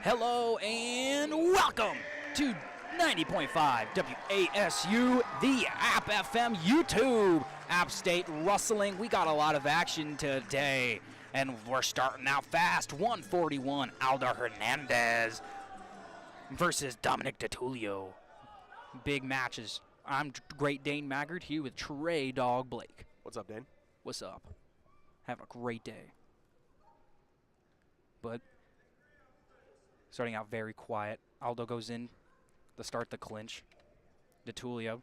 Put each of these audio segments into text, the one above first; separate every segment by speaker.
Speaker 1: Hello and welcome to 90.5 WASU, the App FM YouTube. App State Rustling. We got a lot of action today, and we're starting out fast. 141, Aldo Hernandez versus Dominic DeTulio. Big matches. I'm Great Dane Maggard here with Trey Dog Blake.
Speaker 2: What's up, Dane?
Speaker 1: What's up? Having a great day. But starting out very quiet. Aldo goes in to start the clinch. DeTulio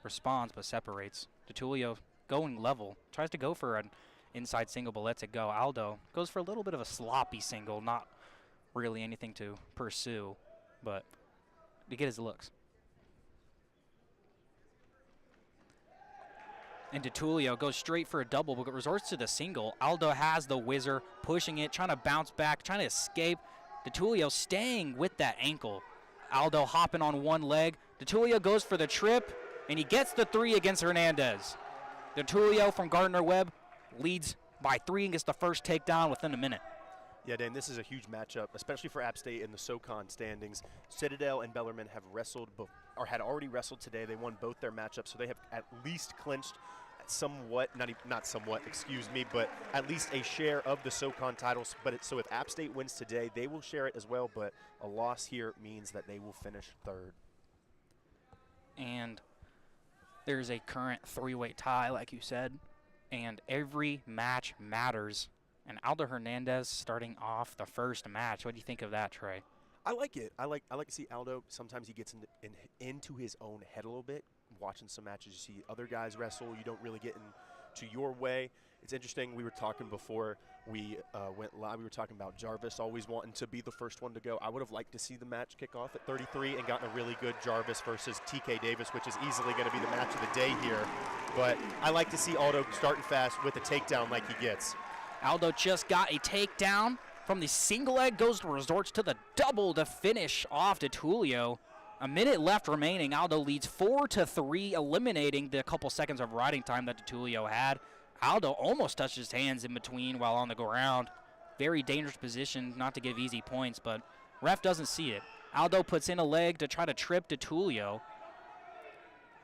Speaker 1: responds but separates. DeTulio going level. Tries to go for an inside single but lets it go. Aldo goes for a little bit of a sloppy single. Not really anything to pursue, but to get his looks. And DeTulio goes straight for a double but resorts to the single. Aldo has the whizzer, pushing it, trying to bounce back, trying to escape. DeTulio staying with that ankle. Aldo hopping on one leg. DeTulio goes for the trip, and he gets the three against Hernandez. DeTulio from Gardner-Webb leads by 3 and gets the first takedown within a minute.
Speaker 2: Yeah, Dan, this is a huge matchup, especially for App State in the SoCon standings. Citadel and Bellarmine have wrestled, or had already wrestled today. They won both their matchups, so they have at least clinched somewhat, not somewhat, excuse me, but at least a share of the SoCon titles. So if App State wins today, they will share it as well, but a loss here means that they will finish third.
Speaker 1: And there's a current 3-way tie, like you said, and every match matters. And Aldo Hernandez starting off the first match. What do you think of that, Trey?
Speaker 2: I like it. I like to see Aldo. Sometimes he gets into his own head a little bit. Watching some matches, you see other guys wrestle. You don't really get into your way. It's interesting. We were talking before we went live. We were talking about Jarvis always wanting to be the first one to go. I would have liked to see the match kick off at 33 and gotten a really good Jarvis versus TK Davis, which is easily going to be the match of the day here. But I like to see Aldo starting fast with a takedown like he gets.
Speaker 1: Aldo just got a takedown from the single leg, resorts to the double to finish off DeTulio. A minute left remaining. Aldo leads 4-3, eliminating the couple seconds of riding time that DeTulio had. Aldo almost touched his hands in between while on the ground. Very dangerous position, not to give easy points, but ref doesn't see it. Aldo puts in a leg to try to trip DeTulio.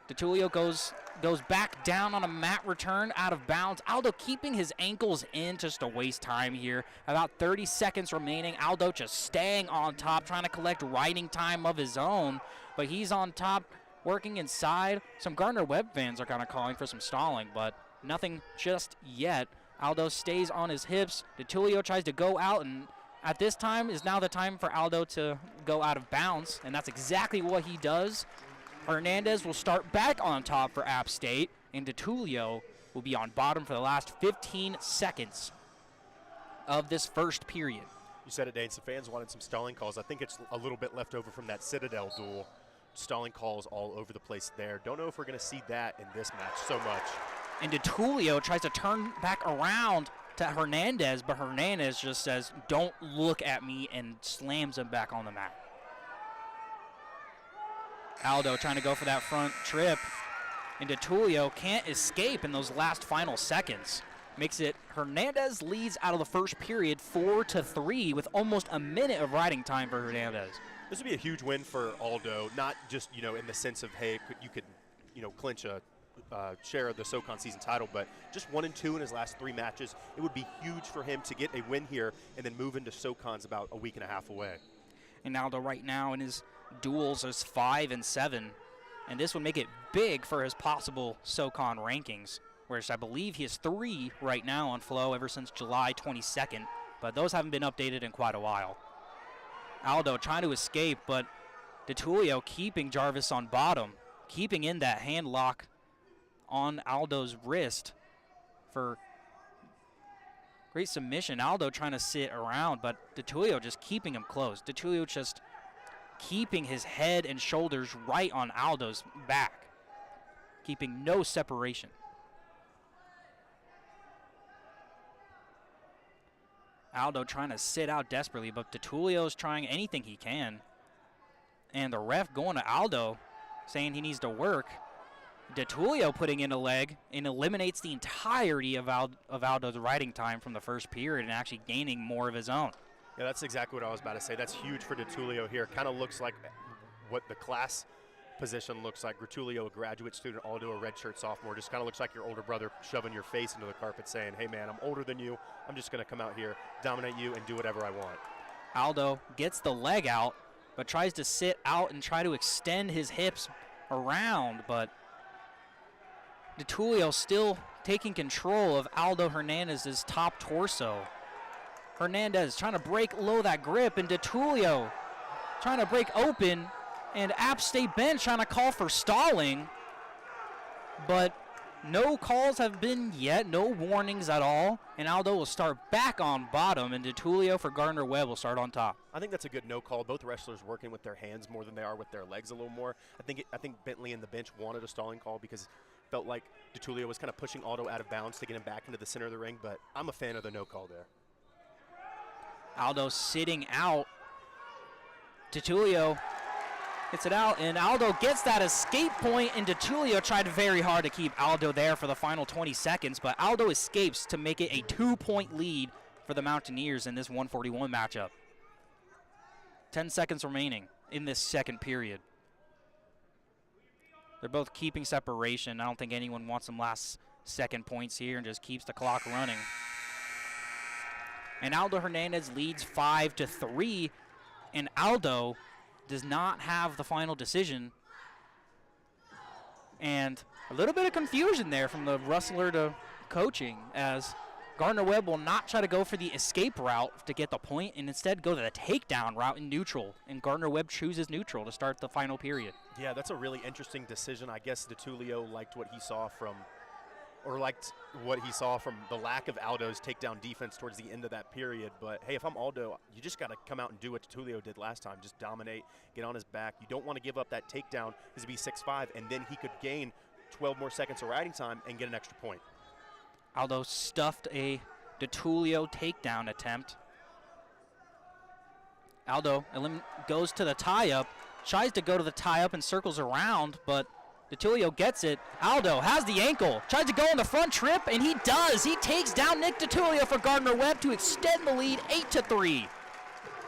Speaker 1: DeTulio goes back down on a mat return out of bounds. Aldo keeping his ankles in just to waste time here. About 30 seconds remaining. Aldo just staying on top, trying to collect riding time of his own. But he's on top, working inside. Some Gardner-Webb fans are kind of calling for some stalling, but nothing just yet. Aldo stays on his hips. DeTulio tries to go out, and at this time is now the time for Aldo to go out of bounds, and that's exactly what he does. Hernandez will start back on top for App State, and DeTulio will be on bottom for the last 15 seconds of this first period.
Speaker 2: You said it, Dane. Some fans wanted some stalling calls. I think it's a little bit left over from that Citadel duel. Stalling calls all over the place there. Don't know if we're going to see that in this match so much.
Speaker 1: And DeTulio tries to turn back around to Hernandez, but Hernandez just says, "Don't look at me," and slams him back on the mat. Aldo trying to go for that front trip, and DeTulio can't escape in those last final seconds. Makes it Hernandez leads out of the first period 4-3 with almost a minute of riding time for Hernandez.
Speaker 2: This would be a huge win for Aldo, not just, in the sense of, hey, you could clinch a share of the SoCon season title, but just 1-2 in his last 3 matches. It would be huge for him to get a win here and then move into SoCon's about a week and a half away.
Speaker 1: And Aldo right now in his duels is 5-7, and this would make it big for his possible SoCon rankings, whereas I believe he has 3 right now on Flow ever since July 22nd, but those haven't been updated in quite a while. Aldo trying to escape, but DeTulio keeping Jarvis on bottom, keeping in that hand lock on Aldo's wrist for great submission. Aldo trying to sit around, but DeTulio just keeping him close. DeTulio just keeping his head and shoulders right on Aldo's back, keeping no separation. Aldo trying to sit out desperately, but DeTulio's trying anything he can. And the ref going to Aldo, saying he needs to work. DeTulio putting in a leg and eliminates the entirety of Aldo's riding time from the first period and actually gaining more of his own.
Speaker 2: Yeah, that's exactly what I was about to say. That's huge for DeTulio here. Kind of looks like what the class position looks like. Gratullio, a graduate student, Aldo, a redshirt sophomore. Just kind of looks like your older brother shoving your face into the carpet saying, hey, man, I'm older than you. I'm just going to come out here, dominate you, and do whatever I want.
Speaker 1: Aldo gets the leg out, but tries to sit out and try to extend his hips around, but DeTulio still taking control of Aldo Hernandez's top torso. Hernandez trying to break low that grip, and DeTulio trying to break open, and App State bench trying to call for stalling, but no calls have been yet, no warnings at all, and Aldo will start back on bottom, and DeTulio for Gardner-Webb will start on top.
Speaker 2: I think that's a good no call. Both wrestlers working with their hands more than they are with their legs a little more. I think Bentley and the bench wanted a stalling call because it felt like DeTulio was kind of pushing Aldo out of bounds to get him back into the center of the ring, but I'm a fan of the no call there.
Speaker 1: Aldo sitting out. DeTulio gets it out, and Aldo gets that escape point, and DeTulio tried very hard to keep Aldo there for the final 20 seconds, but Aldo escapes to make it a 2-point lead for the Mountaineers in this 141 matchup. 10 seconds remaining in this second period. They're both keeping separation. I don't think anyone wants some last second points here and just keeps the clock running. And Aldo Hernandez leads 5-3, and Aldo does not have the final decision. And a little bit of confusion there from the wrestler to coaching, as Gardner-Webb will not try to go for the escape route to get the point and instead go to the takedown route in neutral. And Gardner-Webb chooses neutral to start the final period.
Speaker 2: Yeah, that's a really interesting decision. I guess DeTulio liked what he saw from the lack of Aldo's takedown defense towards the end of that period. But, hey, if I'm Aldo, you just got to come out and do what DeTulio did last time. Just dominate, get on his back. You don't want to give up that takedown because he'd be 6'5", and then he could gain 12 more seconds of riding time and get an extra point.
Speaker 1: Aldo stuffed a DeTulio takedown attempt. Aldo goes to the tie-up, tries to go to the tie-up and circles around, but DeTulio gets it. Aldo has the ankle, tries to go on the front trip, and he does. He takes down Nick DeTulio for Gardner-Webb to extend the lead 8-3.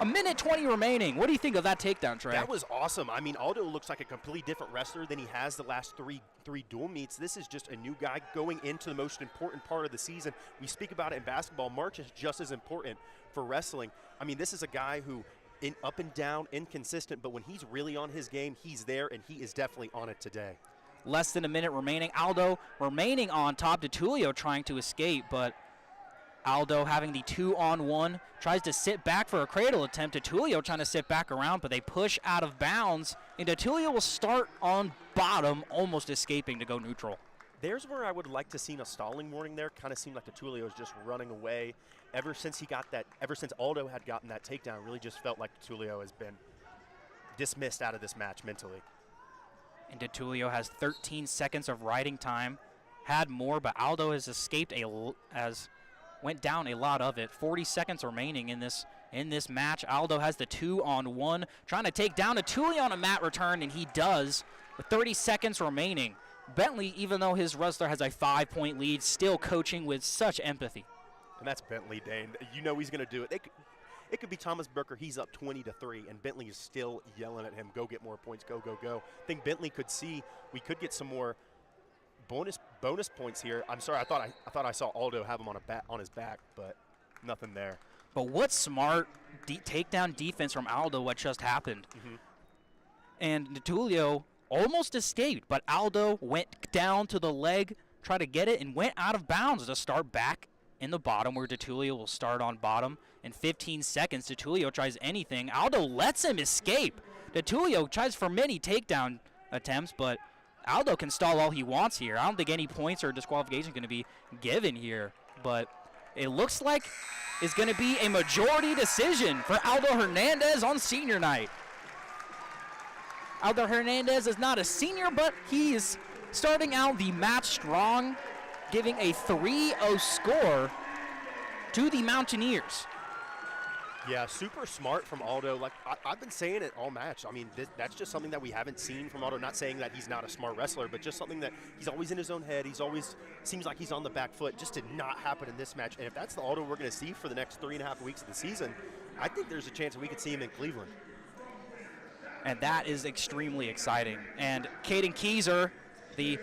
Speaker 1: A minute 20 remaining. What do you think of that takedown, Trey?
Speaker 2: That was awesome. I mean, Aldo looks like a completely different wrestler than he has the last three dual meets. This is just a new guy going into the most important part of the season. We speak about it in basketball. March is just as important for wrestling. I mean, this is a guy who up and down, inconsistent, but when he's really on his game, he's there, and he is definitely on it today.
Speaker 1: Less than a minute remaining. Aldo remaining on top. DeTulio trying to escape, but Aldo having the 2-on-1, tries to sit back for a cradle attempt. DeTulio trying to sit back around, but they push out of bounds, and DeTulio will start on bottom, almost escaping to go neutral.
Speaker 2: There's where I would like to see a stalling warning there. Kind of seemed like DeTulio is just running away. Ever since Aldo had gotten that takedown, really just felt like DeTulio has been dismissed out of this match mentally.
Speaker 1: And DeTulio has 13 seconds of riding time. Had more, but Aldo has escaped went down a lot of it. 40 seconds remaining in this match. Aldo has the 2-on-1, trying to take down DeTulio on a mat return, and he does with 30 seconds remaining. Bentley, even though his wrestler has a 5-point lead, still coaching with such empathy.
Speaker 2: And that's Bentley, Dane. You know he's going to do it. It could be Thomas Booker. He's up 20-3, and Bentley is still yelling at him, go get more points, go, go, go. I think Bentley could see we could get some more bonus points here. I'm sorry, I thought I saw Aldo have him on his back, but nothing there.
Speaker 1: But what smart takedown defense from Aldo, what just happened.
Speaker 2: Mm-hmm.
Speaker 1: And DeTulio almost escaped, but Aldo went down to the leg, tried to get it, and went out of bounds to start back in the bottom, where DeTulio will start on bottom. In 15 seconds, DeTulio tries anything. Aldo lets him escape. DeTulio tries for many takedown attempts, but Aldo can stall all he wants here. I don't think any points or disqualification going to be given here, but it looks like it's going to be a majority decision for Aldo Hernandez on senior night. Aldo Hernandez is not a senior, but he is starting out the match strong, giving a 3-0 score to the Mountaineers.
Speaker 2: Yeah, super smart from Aldo. Like I've been saying it all match. I mean, that's just something that we haven't seen from Aldo. Not saying that he's not a smart wrestler, but just something that he's always in his own head. He's always seems like he's on the back foot. Just did not happen in this match. And if that's the Aldo we're going to see for the next 3.5 weeks of the season, I think there's a chance that we could see him in Cleveland.
Speaker 1: And that is extremely exciting. And Caden Keyser, the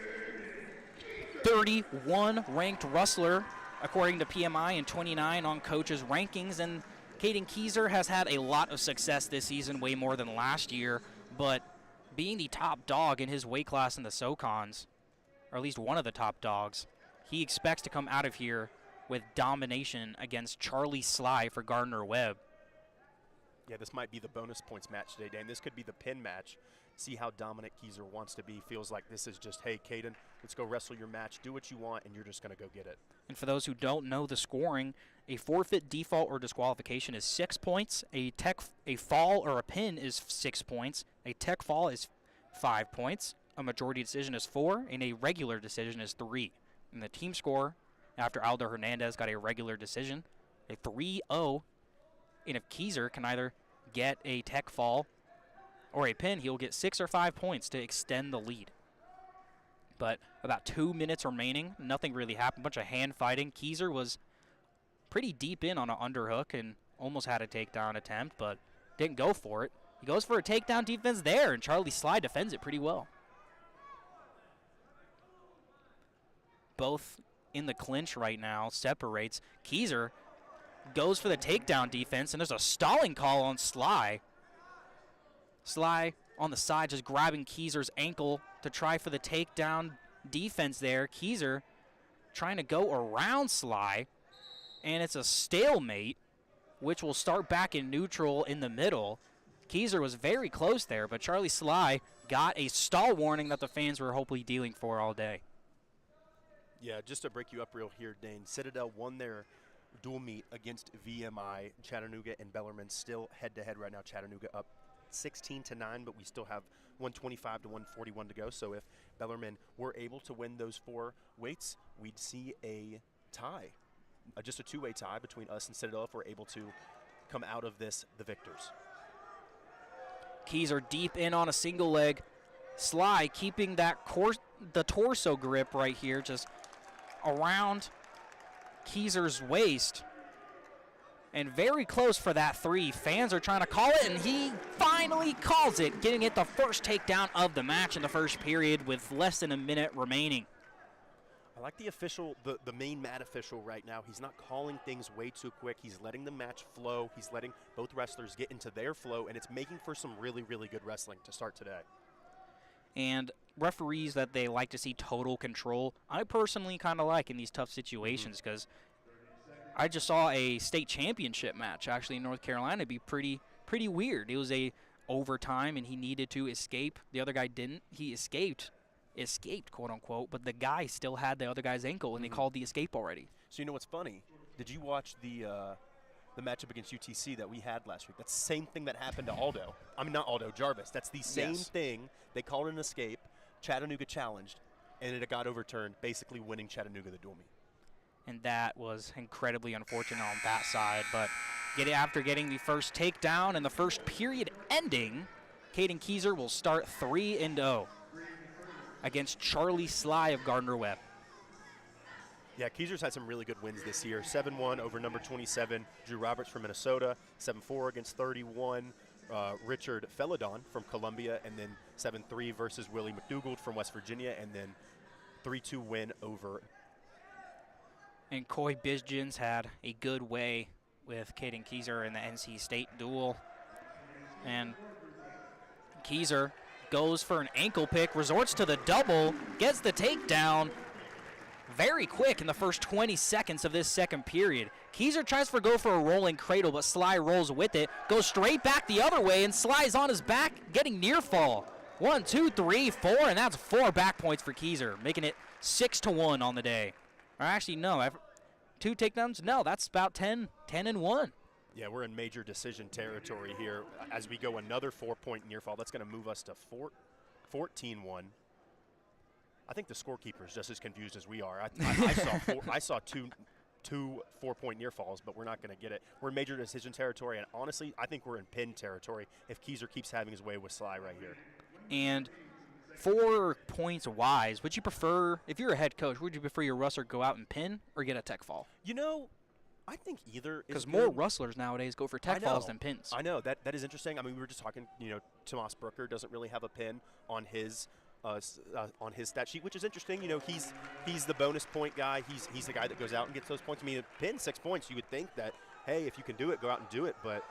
Speaker 1: 31 ranked wrestler, according to PMI, and 29 on coaches' rankings. And Caden Keyser has had a lot of success this season, way more than last year. But being the top dog in his weight class in the SoCons, or at least one of the top dogs, he expects to come out of here with domination against Charlie Sly for Gardner-Webb.
Speaker 2: Yeah, this might be the bonus points match today, Dane. This could be the pin match. See how dominant Keyser wants to be. Feels like this is just, hey, Caden, let's go wrestle your match. Do what you want, and you're just going to go get it.
Speaker 1: And for those who don't know the scoring, a forfeit, default, or disqualification is 6 points. A fall or a pin is 6 points. A tech fall is 5 points. A majority decision is 4, and a regular decision is 3. And the team score, after Aldo Hernandez got a regular decision, a 3-0. And if Keyser can either get a tech fall or a pin, he'll get 6 or 5 points to extend the lead. But about 2 minutes remaining, nothing really happened. A bunch of hand fighting. Keyser was pretty deep in on an underhook and almost had a takedown attempt, but didn't go for it. He goes for a takedown defense there, and Charlie Sly defends it pretty well. Both in the clinch right now, separates. Keyser goes for the takedown defense, and there's a stalling call on Sly. Sly on the side just grabbing Keyser's ankle to try for the takedown defense there. Keyser trying to go around Sly, and it's a stalemate, which will start back in neutral in the middle. Keyser was very close there, but Charlie Sly got a stall warning that the fans were hopefully dealing for all day.
Speaker 2: Yeah, just to break you up real here, Dane, Citadel won their dual meet against VMI. Chattanooga and Bellarmine still head-to-head right now. Chattanooga up 16-9, but we still have 125 to 141 to go. So if Bellarmine were able to win those 4 weights, we'd see a tie, just a 2-way tie between us and Citadel if we're able to come out of this the victors.
Speaker 1: Keyser deep in on a single leg. Sly keeping that the torso grip right here, just around Keyser's waist, and very close for that 3. Fans are trying to call it, and he finally calls it, getting it the first takedown of the match in the first period with less than a minute remaining.
Speaker 2: I like the official, the main mat official right now. He's not calling things way too quick. He's letting the match flow. He's letting both wrestlers get into their flow, and it's making for some really, really good wrestling to start today.
Speaker 1: And referees that they like to see total control, I personally kind of like in these tough situations, because I just saw a state championship match actually in North Carolina be pretty weird. It was a overtime, and he needed to escape. The other guy didn't. He escaped, quote unquote, but the guy still had the other guy's ankle, and they called the escape already.
Speaker 2: So you know what's funny? Did you watch the matchup against UTC that we had last week? That's the same thing that happened to Aldo. I mean, not Aldo, Jarvis. That's the same thing. They called an escape. Chattanooga challenged, and it got overturned, basically winning Chattanooga the dual meet.
Speaker 1: And that was incredibly unfortunate on that side. But after getting the first takedown and the first period ending, Caden Keyser will start 3-0 against Charlie Sly of Gardner-Webb.
Speaker 2: Yeah, Keyser's had some really good wins this year. 7-1 over number 27, Drew Roberts from Minnesota. 7-4 against 31, Richard Felladon from Columbia. And then 7-3 versus Willie McDougald from West Virginia. And then 3-2 win over.
Speaker 1: And Coy Bizgens had a good way with Caden Keyser in the NC State duel. And Keyser goes for an ankle pick, resorts to the double, gets the takedown very quick in the first 20 seconds of this second period. Keyser tries to go for a rolling cradle, but Sly rolls with it, goes straight back the other way, and Sly's on his back, getting near fall. 1, 2, 3, 4, and that's 4 back points for Keyser, making it 6-1 on the day. Or actually, no, 2 takedowns? No, that's about 10-1.
Speaker 2: Yeah, we're in major decision territory here. As we go another 4-point near fall, that's going to move us to 14-1. I think the scorekeeper is just as confused as we are. I saw two 4-point near falls, but we're not going to get it. We're in major decision territory, and honestly, I think we're in pin territory if Keyser keeps having his way with Sly right here.
Speaker 1: And 4 points wise, would you prefer, if you're a head coach, would you prefer your wrestler go out and pin or get a tech fall?
Speaker 2: You know, I think either is
Speaker 1: Because
Speaker 2: good.
Speaker 1: more wrestlers nowadays go for tech falls than pins.
Speaker 2: I know. That is interesting. I mean, we were just talking, Tomas Brooker doesn't really have a pin on his stat sheet, which is interesting. He's the bonus point guy. He's the guy that goes out and gets those points. I mean, a pin, 6 points, you would think that, hey, if you can do it, go out and do it. But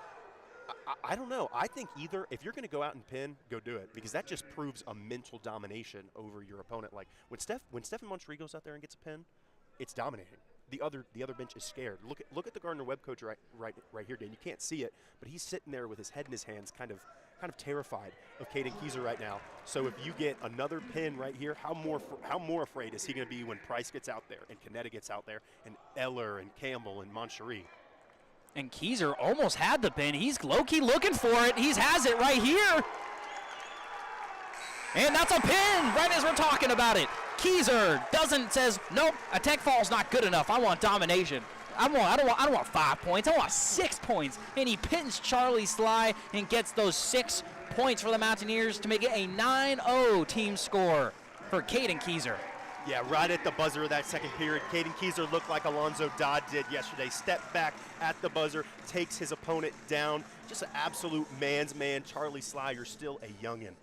Speaker 2: I don't know. I think either if you're going to go out and pin, go do it, because that just proves a mental domination over your opponent. Like when Stephen Montree goes out there and gets a pin, it's dominating. The other bench is scared. Look at the Gardner-Webb coach right here, Dane. You can't see it, but he's sitting there with his head in his hands, kind of terrified of Caden Keyser right now. So if you get another pin right here, how more afraid is he going to be when Price gets out there and Canetta gets out there and Eller and Campbell and Moncherie?
Speaker 1: And Keyser almost had the pin. He's low-key looking for it. He has it right here. And that's a pin right as we're talking about it. Keyser says, nope, a tech fall's not good enough. I want domination. I don't want 5 points. I want 6 points. And he pins Charlie Sly and gets those 6 points for the Mountaineers to make it a 9-0 team score for Caden Keyser.
Speaker 2: Yeah, right at the buzzer of that second period, Caden Keyser looked like Alonzo Dodd did yesterday. Stepped back at the buzzer, takes his opponent down. Just an absolute man's man. Charlie Sly, you're still a youngin'.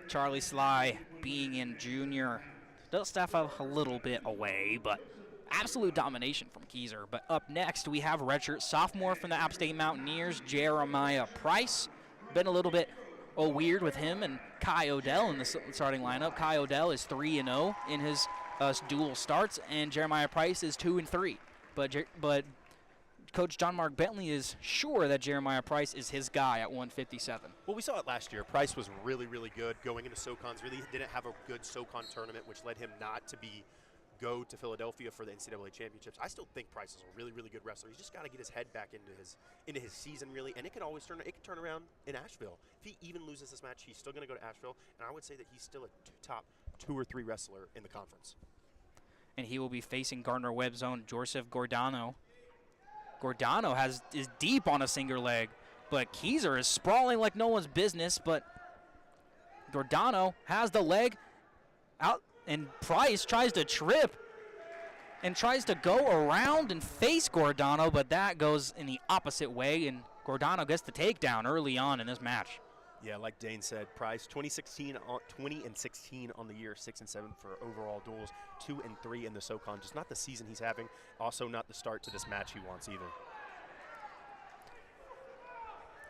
Speaker 1: Charlie Sly, being in junior, does stuff a little bit away, but absolute domination from Keyser. But up next, we have redshirt sophomore from the App State Mountaineers, Jeremiah Price. Been a little bit weird with him and Kai Odell in the starting lineup. Kai Odell is 3-0 in his dual starts, and Jeremiah Price is 2-3. But Coach John Mark Bentley is sure that Jeremiah Price is his guy at 157.
Speaker 2: Well, we saw it last year. Price was really, really good going into SoCons. Really didn't have a good SoCon tournament, which led him not to go to Philadelphia for the NCAA championships. I still think Price is a really, really good wrestler. He's just got to get his head back into his season, really, and it can turn around in Asheville. If he even loses this match, he's still going to go to Asheville, and I would say that he's still a top 2 or 3 wrestler in the conference.
Speaker 1: And he will be facing Gardner-Webb's own Joseph Gordano. Gordano is deep on a single leg, but Keyser is sprawling like no one's business, but Gordano has the leg out, and Price tries to trip and tries to go around and face Gordano, but that goes in the opposite way, and Gordano gets the takedown early on in this match.
Speaker 2: Yeah, like Dane said, Price 20 and 16 on the year, 6 and 7 for overall duels, 2 and 3 in the SoCon. Just not the season he's having, also not the start to this match he wants either.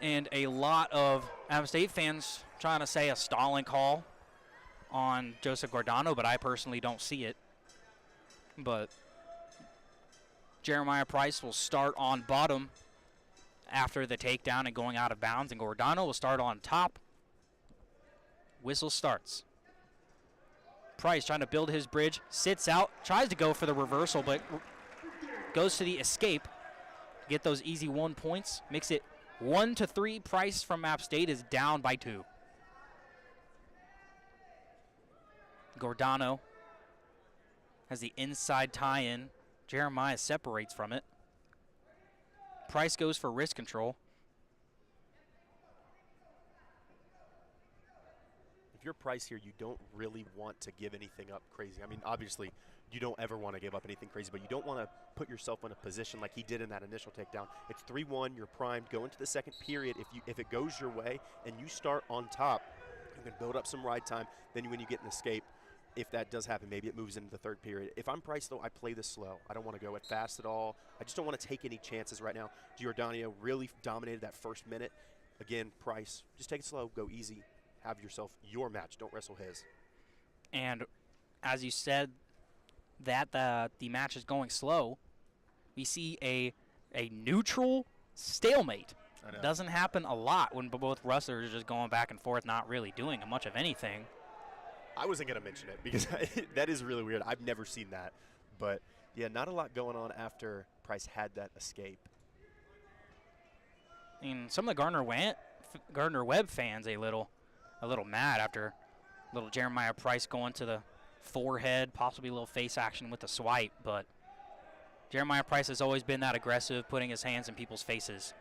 Speaker 1: And a lot of App State fans trying to say a stalling call on Joseph Gordano, but I personally don't see it. But Jeremiah Price will start on bottom after the takedown and going out of bounds, and Gordano will start on top. Whistle starts. Price trying to build his bridge, sits out, tries to go for the reversal, but goes to the escape. Get those easy 1 points, makes it 1-3. Price from App State is down by 2. Gordano has the inside tie-in. Jeremiah separates from it. Price goes for wrist control.
Speaker 2: If you're Price here, you don't really want to give anything up crazy. I mean, obviously, you don't ever want to give up anything crazy, but you don't want to put yourself in a position like he did in that initial takedown. It's 3-1, you're primed, go into the second period. If it goes your way and you start on top, you can build up some ride time. Then when you get an escape, if that does happen, maybe it moves into the third period. If I'm Price, though, I play this slow. I don't want to go it fast at all. I just don't want to take any chances right now. Giordano really dominated that first minute. Again, Price, just take it slow, go easy, have yourself your match. Don't wrestle his.
Speaker 1: And as you said, that the match is going slow, we see a neutral stalemate. Doesn't happen a lot when both wrestlers are just going back and forth, not really doing much of anything.
Speaker 2: I wasn't going to mention it because that is really weird. I've never seen that. But, yeah, not a lot going on after Price had that escape.
Speaker 1: I mean, some of the Gardner-Webb fans a little mad after little Jeremiah Price going to the forehead, possibly a little face action with the swipe. But Jeremiah Price has always been that aggressive, putting his hands in people's faces.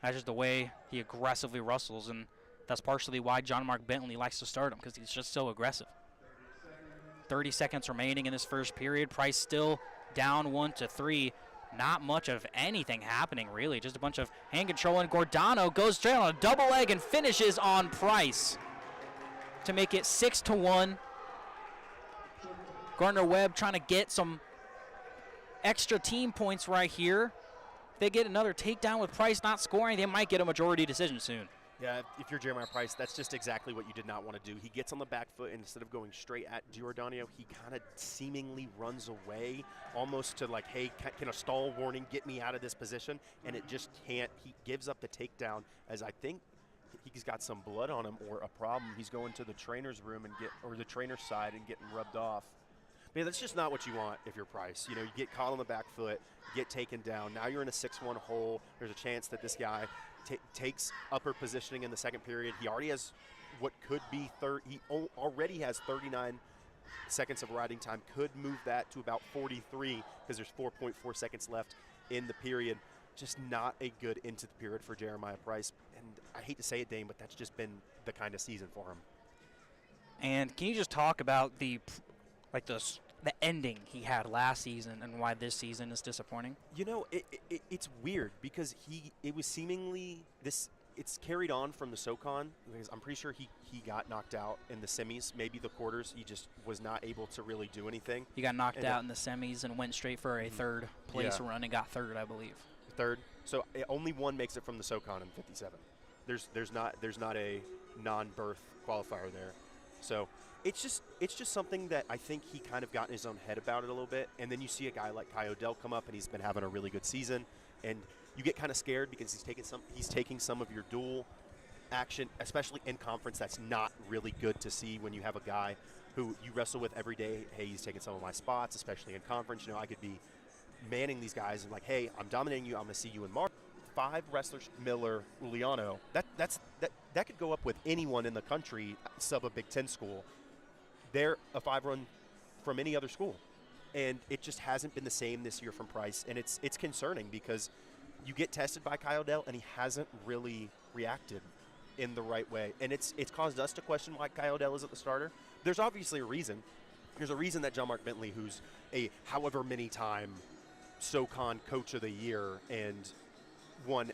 Speaker 1: That's just the way he aggressively wrestles, and that's partially why John Mark Bentley likes to start him, because he's just so aggressive. 30 seconds remaining in this first period. Price still down 1-3. not much of anything happening, really. Just a bunch of hand control, and Gardner goes straight on a double leg and finishes on Price to make it 6-1. Gardner-Webb trying to get some extra team points right here. If they get another takedown with Price not scoring, they might get a majority decision soon.
Speaker 2: Yeah, if you're Jeremiah Price, that's just exactly what you did not want to do. He gets on the back foot, and instead of going straight at Giordano, he kind of seemingly runs away, almost to like, hey, can a stall warning get me out of this position? And it just can't. He gives up the takedown, as I think he's got some blood on him or a problem. He's going to the trainer's room or the trainer's side and getting rubbed off. But yeah, that's just not what you want if you're Price. You know, you get caught on the back foot, get taken down. Now you're in a 6-1 hole. There's a chance that this guy takes upper positioning in the second period. He already has what could be he already has 39 seconds of riding time. Could move that to about 43 because there's 4.4 seconds left in the period. Just not a good into the period for Jeremiah Price. And I hate to say it, Dane, but that's just been the kind of season for him.
Speaker 1: And can you just talk about the ending he had last season and why this season is disappointing?
Speaker 2: You know, it's weird because it was seemingly it's carried on from the SoCon, because I'm pretty sure he got knocked out in the semis, maybe the quarters. He just was not able to really do anything.
Speaker 1: He got knocked out in the semis and went straight for a third place run and got third, I believe.
Speaker 2: Third. So only one makes it from the SoCon in 57. There's not a non-berth qualifier there. So it's just something that I think he kind of got in his own head about it a little bit. And then you see a guy like Kai Odell come up, and he's been having a really good season, and you get kind of scared because he's taking some of your dual action, especially in conference. That's not really good to see when you have a guy who you wrestle with every day. Hey, he's taking some of my spots, especially in conference. You know, I could be manning these guys and like, hey, I'm dominating you. I'm going to see you in March. 5 wrestlers, Miller, Uliano. That could go up with anyone in the country sub a Big Ten school. They're a 5-run from any other school, and it just hasn't been the same this year from Price, and it's concerning because you get tested by Kai Odell, and he hasn't really reacted in the right way, and it's caused us to question why Kai Odell isn't the starter. There's obviously a reason. There's a reason that John Mark Bentley, who's a however many time SoCon Coach of the Year and won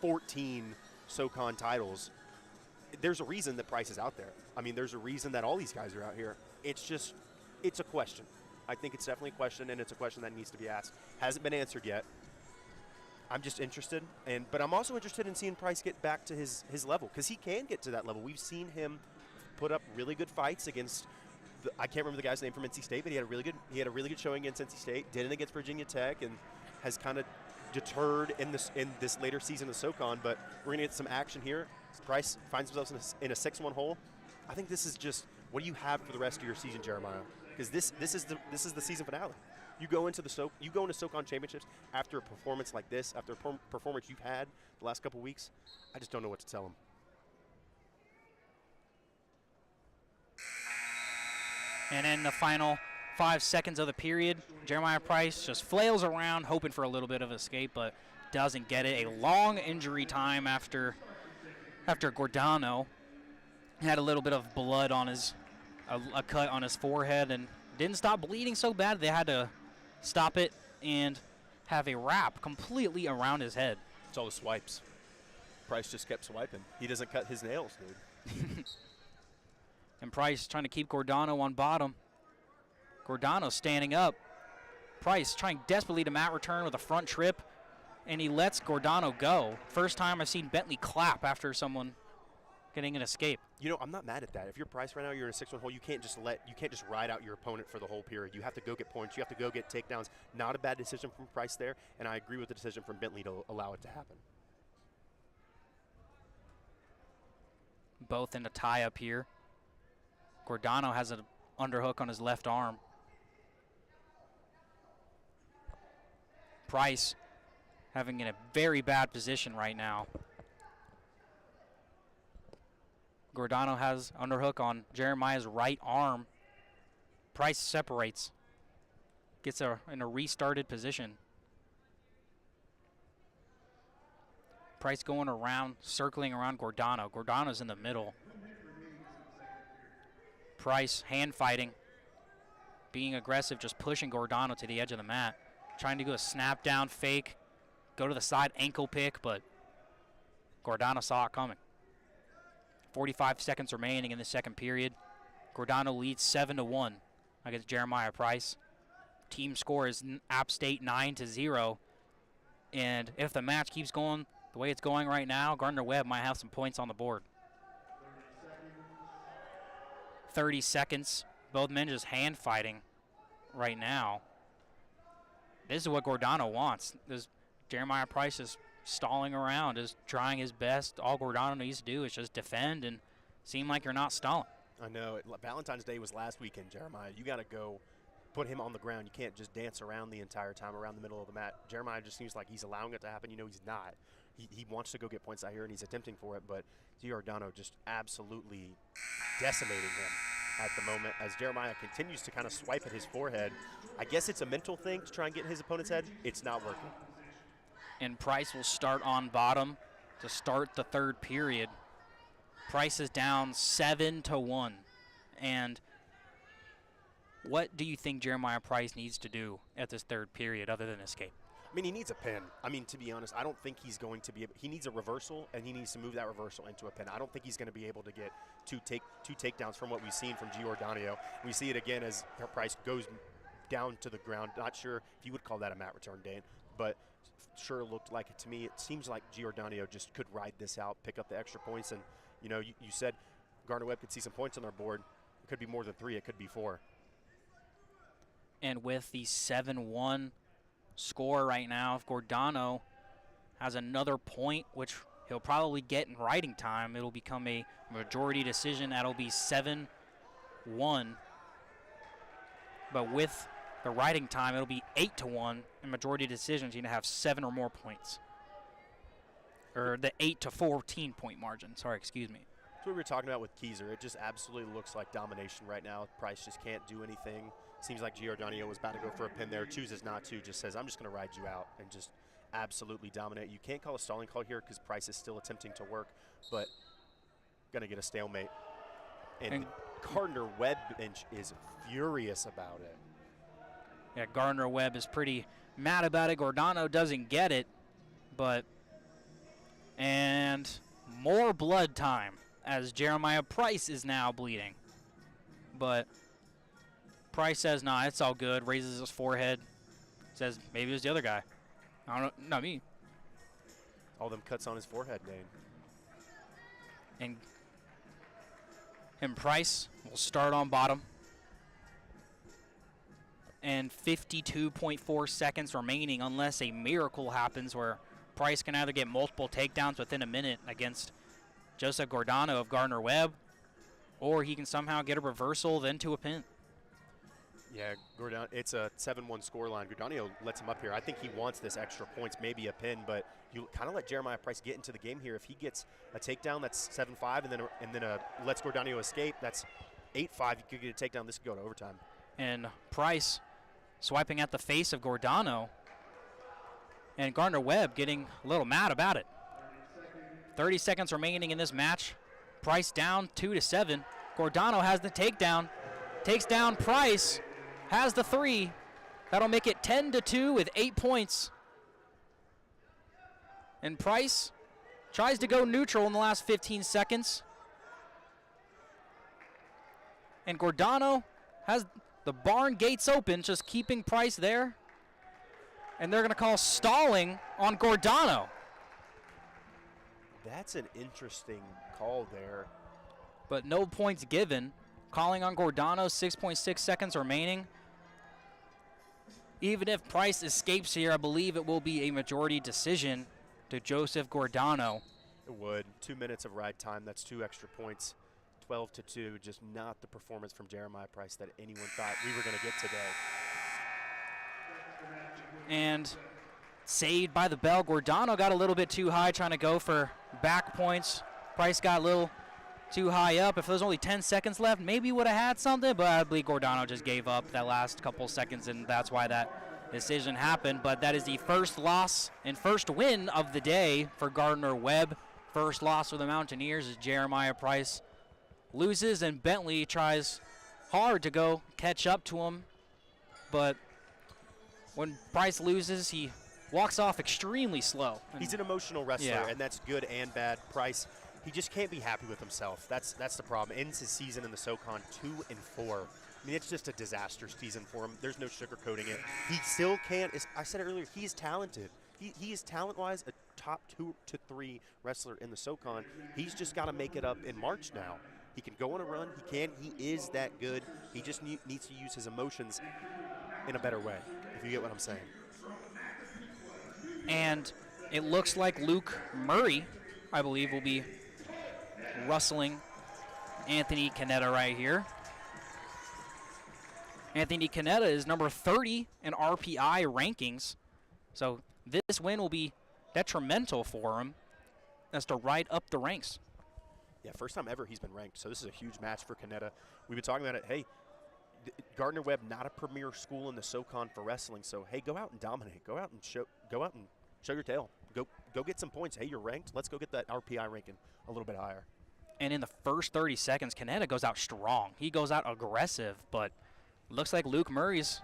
Speaker 2: 14 SoCon titles, there's a reason that Price is out there. I mean, there's a reason that all these guys are out here. It's a question. I think it's definitely a question, and it's a question that needs to be asked. Hasn't been answered yet. I'm just interested, but I'm also interested in seeing Price get back to his level, because he can get to that level. We've seen him put up really good fights against I can't remember the guy's name from NC State, but he had a really good showing against NC State. Did it against Virginia Tech, and has kind of deterred in this later season of SoCon. But we're gonna get some action here. Price finds himself in a 6-1 hole. I think this is just what do you have for the rest of your season, Jeremiah? Because this is the season finale. You go into SoCon championships after a performance like this, after a performance you've had the last couple weeks. I just don't know what to tell him.
Speaker 1: And in the final 5 seconds of the period, Jeremiah Price just flails around, hoping for a little bit of escape, but doesn't get it. A long injury time after Gardner had a little bit of blood on a cut on his forehead, and didn't stop bleeding so bad they had to stop it and have a wrap completely around his head.
Speaker 2: It's all the swipes. Price just kept swiping. He doesn't cut his nails, dude.
Speaker 1: And Price trying to keep Gardner on bottom. Gardner standing up. Price trying desperately to mat return with a front trip, and he lets Gardner go. First time I've seen Bentley clap after someone getting an escape.
Speaker 2: You know, I'm not mad at that. If you're Price right now, you're in a 6-1 hole. You can't just ride out your opponent for the whole period. You have to go get points. You have to go get takedowns. Not a bad decision from Price there, and I agree with the decision from Bentley to allow it to happen.
Speaker 1: Both in a tie up here. Gardner has an underhook on his left arm. Price having in a very bad position right now. Gardner has underhook on Jeremiah's right arm. Price separates. Gets in a restarted position. Price going around, circling around Gardner. Gardner's in the middle. Price hand fighting, being aggressive, just pushing Gardner to the edge of the mat. trying to go a snap down fake, go to the side ankle pick, but Gardner saw it coming. 45 seconds remaining in the second period. Gardner leads 7-1 against Jeremiah Price. Team score is App State 9-0. And if the match keeps going the way it's going right now, Gardner-Webb might have some points on the board. 30 seconds. Both men just hand fighting right now. This is what Gardner wants. Jeremiah Price is stalling around, is trying his best. All Gardner needs to do is just defend and seem like you're not stalling.
Speaker 2: I know. Valentine's Day was last weekend, Jeremiah. You got to go put him on the ground. You can't just dance around the entire time around the middle of the mat. Jeremiah just seems like he's allowing it to happen. You know, he's not. He wants to go get points out here, and he's attempting for it, but Giordano just absolutely decimating him at the moment as Jeremiah continues to kind of swipe at his forehead. I guess it's a mental thing to try and get in his opponent's head. It's not working.
Speaker 1: And Price will start on bottom to start the third period. Price is down 7-1. And what do you think Jeremiah Price needs to do at this third period other than escape?
Speaker 2: I mean, he needs a pin. I mean, to be honest, I don't think he's going to be able. He needs a reversal, and he needs to move that reversal into a pin. I don't think he's going to be able to get two takedowns from what we've seen from Giordano. We see it again as Price goes down to the ground. Not sure if you would call that a mat return, Dane, but sure looked like it to me. It seems like Giordano just could ride this out, pick up the extra points, and you know, you said Gardner-Webb could see some points on their board. It could be more than 3. It could be 4.
Speaker 1: And with the 7-1 score right now, if Gardner has another point, which he'll probably get in writing time, it'll become a majority decision. That'll be 7-1. But with the writing time, it'll be 8-1. And majority decisions, you're going to have 7 or more points. Or the 8 to 14 point margin. Sorry, excuse me.
Speaker 2: That's what we were talking about with Keyser. It just absolutely looks like domination right now. Price just can't do anything. Seems like Giordano was about to go for a pin there, chooses not to, just says, I'm just going to ride you out and just absolutely dominate. You can't call a stalling call here because Price is still attempting to work, but going to get a stalemate. And Gardner-Webb bench is furious about it.
Speaker 1: Yeah, Gardner-Webb is pretty mad about it. Gardner doesn't get it, but and more blood time as Jeremiah Price is now bleeding. But Price says, nah, it's all good, raises his forehead, says maybe it was the other guy. I don't know, not me.
Speaker 2: All them cuts on his forehead, Dane.
Speaker 1: And Price will start on bottom. And 52.4 seconds remaining unless a miracle happens where Price can either get multiple takedowns within a minute against Joseph Gardner of Gardner-Webb, or he can somehow get a reversal then to a pin.
Speaker 2: Yeah, Gardner, it's a 7-1 scoreline. Gardner lets him up here. I think he wants this extra points, maybe a pin, but you kind of let Jeremiah Price get into the game here. If he gets a takedown, that's 7-5, and then lets Gardner escape, that's 8-5. You could get a takedown. This could go to overtime.
Speaker 1: And Price swiping at the face of Gardner, and Gardner-Webb getting a little mad about it. 30 seconds remaining in this match. Price down 2-7. Gardner has the takedown, takes down Price, has the 3. That'll make it 10-2 with 8 points. And Price tries to go neutral in the last 15 seconds. And Gardner has the barn gates open, just keeping Price there. And they're going to call stalling on Gardner.
Speaker 2: That's an interesting call there.
Speaker 1: But no points given. Calling on Gardner, 6.6 seconds remaining. Even if Price escapes here, I believe it will be a majority decision to Joseph Gardner.
Speaker 2: It would. 2 minutes of ride time. That's 2 extra points. 12-2. Just not the performance from Jeremiah Price that anyone thought we were going to get today.
Speaker 1: And saved by the bell. Gardner got a little bit too high trying to go for back points. Price got a little too high up. If there's only 10 seconds left, maybe he would have had something, but I believe Gardner just gave up that last couple seconds, and that's why that decision happened. But that is the first loss and first win of the day for Gardner-Webb. First loss for the Mountaineers as Jeremiah Price loses, and Bentley tries hard to go catch up to him, but when Price loses, he walks off extremely slow.
Speaker 2: He's an emotional wrestler,
Speaker 1: Yeah.
Speaker 2: and that's good and bad. Price, he just can't be happy with himself. That's the problem. Ends his season in the SoCon 2-4. I mean, it's just a disaster season for him. There's no sugarcoating it. He still can't. I said it earlier. He's talented. He is talent-wise a top 2 to 3 wrestler in the SoCon. He's just got to make it up in March now. He can go on a run. He can. He is that good. He just needs to use his emotions in a better way, if you get what I'm saying.
Speaker 1: And it looks like Luke Murray, I believe, will be wrestling Anthony Canetta right here. Anthony Canetta is number 30 in RPI rankings, so this win will be detrimental for him as to ride up the ranks.
Speaker 2: Yeah, first time ever he's been ranked, so this is a huge match for Canetta. We've been talking about it. Hey, Gardner-Webb, not a premier school in the SoCon for wrestling, so hey, go out and dominate. Go out and show your tail. Go get some points. Hey, you're ranked. Let's go get that RPI ranking a little bit higher.
Speaker 1: And in the first 30 seconds, Canetta goes out strong. He goes out aggressive, but looks like Luke Murray is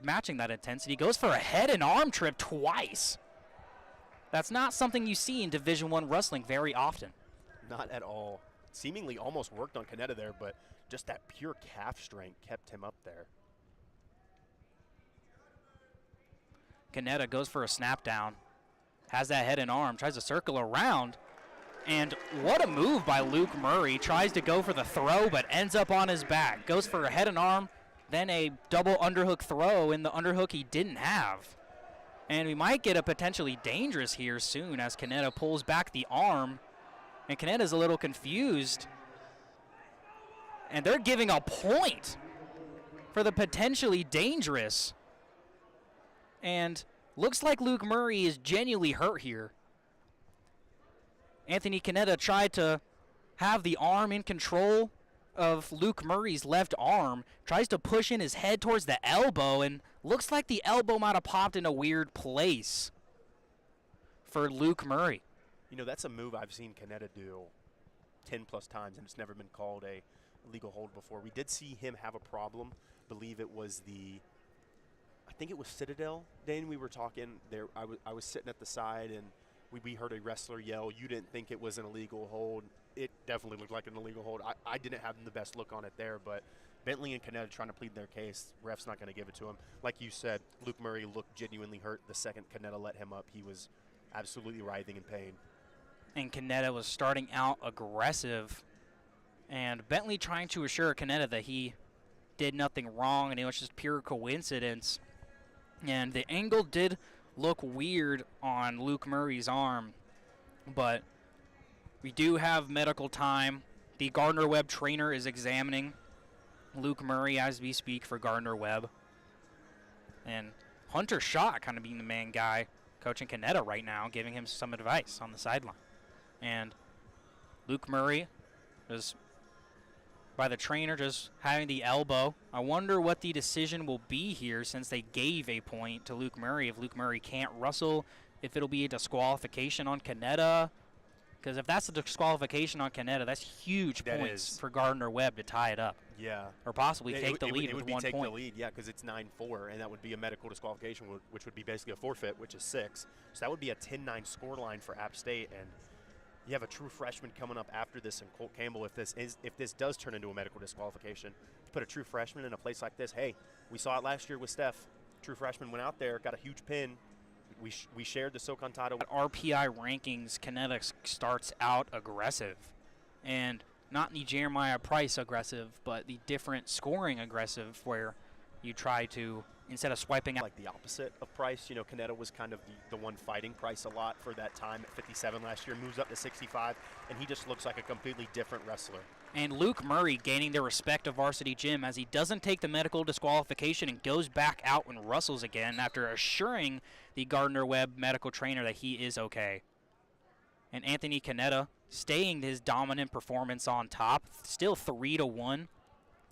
Speaker 1: matching that intensity. He goes for a head and arm trip twice. That's not something you see in Division I wrestling very often.
Speaker 2: Not at all. Seemingly almost worked on Canetta there, but just that pure calf strength kept him up there.
Speaker 1: Canetta goes for a snap down, has that head and arm, tries to circle around, and what a move by Luke Murray. Tries to go for the throw, but ends up on his back. Goes for a head and arm, then a double underhook throw in the underhook he didn't have. And we might get a potentially dangerous here soon as Canetta pulls back the arm, and Canetta's a little confused. And they're giving a point for the potentially dangerous. And looks like Luke Murray is genuinely hurt here. Anthony Canetta tried to have the arm in control of Luke Murray's left arm, tries to push in his head towards the elbow, and looks like the elbow might have popped in a weird place for Luke Murray.
Speaker 2: You know, that's a move I've seen Canetta do 10 plus times, and it's never been called a legal hold before. We did see him have a problem. I believe it was I think it was Citadel. Dane, we were talking there. I was sitting at the side, and we heard a wrestler yell, "You didn't think it was an illegal hold." It definitely looked like an illegal hold. I didn't have the best look on it there, but Bentley and Canetta trying to plead their case. Ref's not going to give it to him. Like you said, Luke Murray looked genuinely hurt the second Canetta let him up. He was absolutely writhing in pain.
Speaker 1: And Canetta was starting out aggressive, and Bentley trying to assure Canetta that he did nothing wrong and it was just pure coincidence. And the angle did look weird on Luke Murray's arm, but we do have medical time. The Gardner-Webb trainer is examining Luke Murray as we speak for Gardner-Webb. And Hunter Shaw kind of being the main guy coaching Canetta right now, giving him some advice on the sideline. And Luke Murray is by the trainer just having the elbow. I wonder what the decision will be here since they gave a point to Luke Murray. If Luke Murray can't wrestle, if it'll be a disqualification on Canetta. Because if that's a disqualification on Canetta, that's huge points for Gardner-Webb to tie it up.
Speaker 2: Yeah.
Speaker 1: Or possibly take the lead with 1 point.
Speaker 2: It would be take the lead, yeah, because it's 9-4, and that would be a medical disqualification, which would be basically a forfeit, which is 6. So that would be a 10-9 scoreline for App State, and you have a true freshman coming up after this in Colt Campbell. If this does turn into a medical disqualification, you put a true freshman in a place like this. Hey, we saw it last year with Steph. True freshman went out there, got a huge pin. We shared the SoCon title.
Speaker 1: At RPI rankings, Canetta starts out aggressive, and not the Jeremiah Price aggressive, but the different scoring aggressive, where you try to, instead of swiping out.
Speaker 2: Like the opposite of Price, you know, Canetta was kind of the one fighting Price a lot for that time at 57 last year, moves up to 65, and he just looks like a completely different wrestler.
Speaker 1: And Luke Murray gaining the respect of Varsity Gym as he doesn't take the medical disqualification and goes back out and wrestles again after assuring the Gardner-Webb medical trainer that he is okay. And Anthony Canetta staying his dominant performance on top, still 3-1.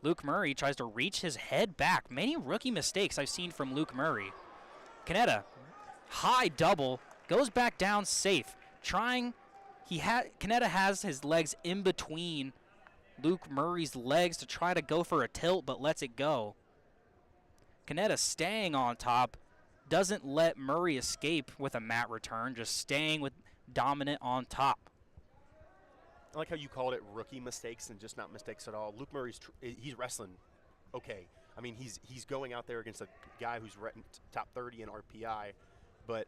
Speaker 1: Luke Murray tries to reach his head back. Many rookie mistakes I've seen from Luke Murray. Canetta, high double, goes back down safe. Canetta has his legs in between Luke Murray's legs to try to go for a tilt, but lets it go. Canetta staying on top, doesn't let Murray escape with a mat return, just staying with dominant on top.
Speaker 2: I like how you called it rookie mistakes and just not mistakes at all. Luke Murray's he's wrestling okay. I mean, he's going out there against a guy who's top 30 in RPI, but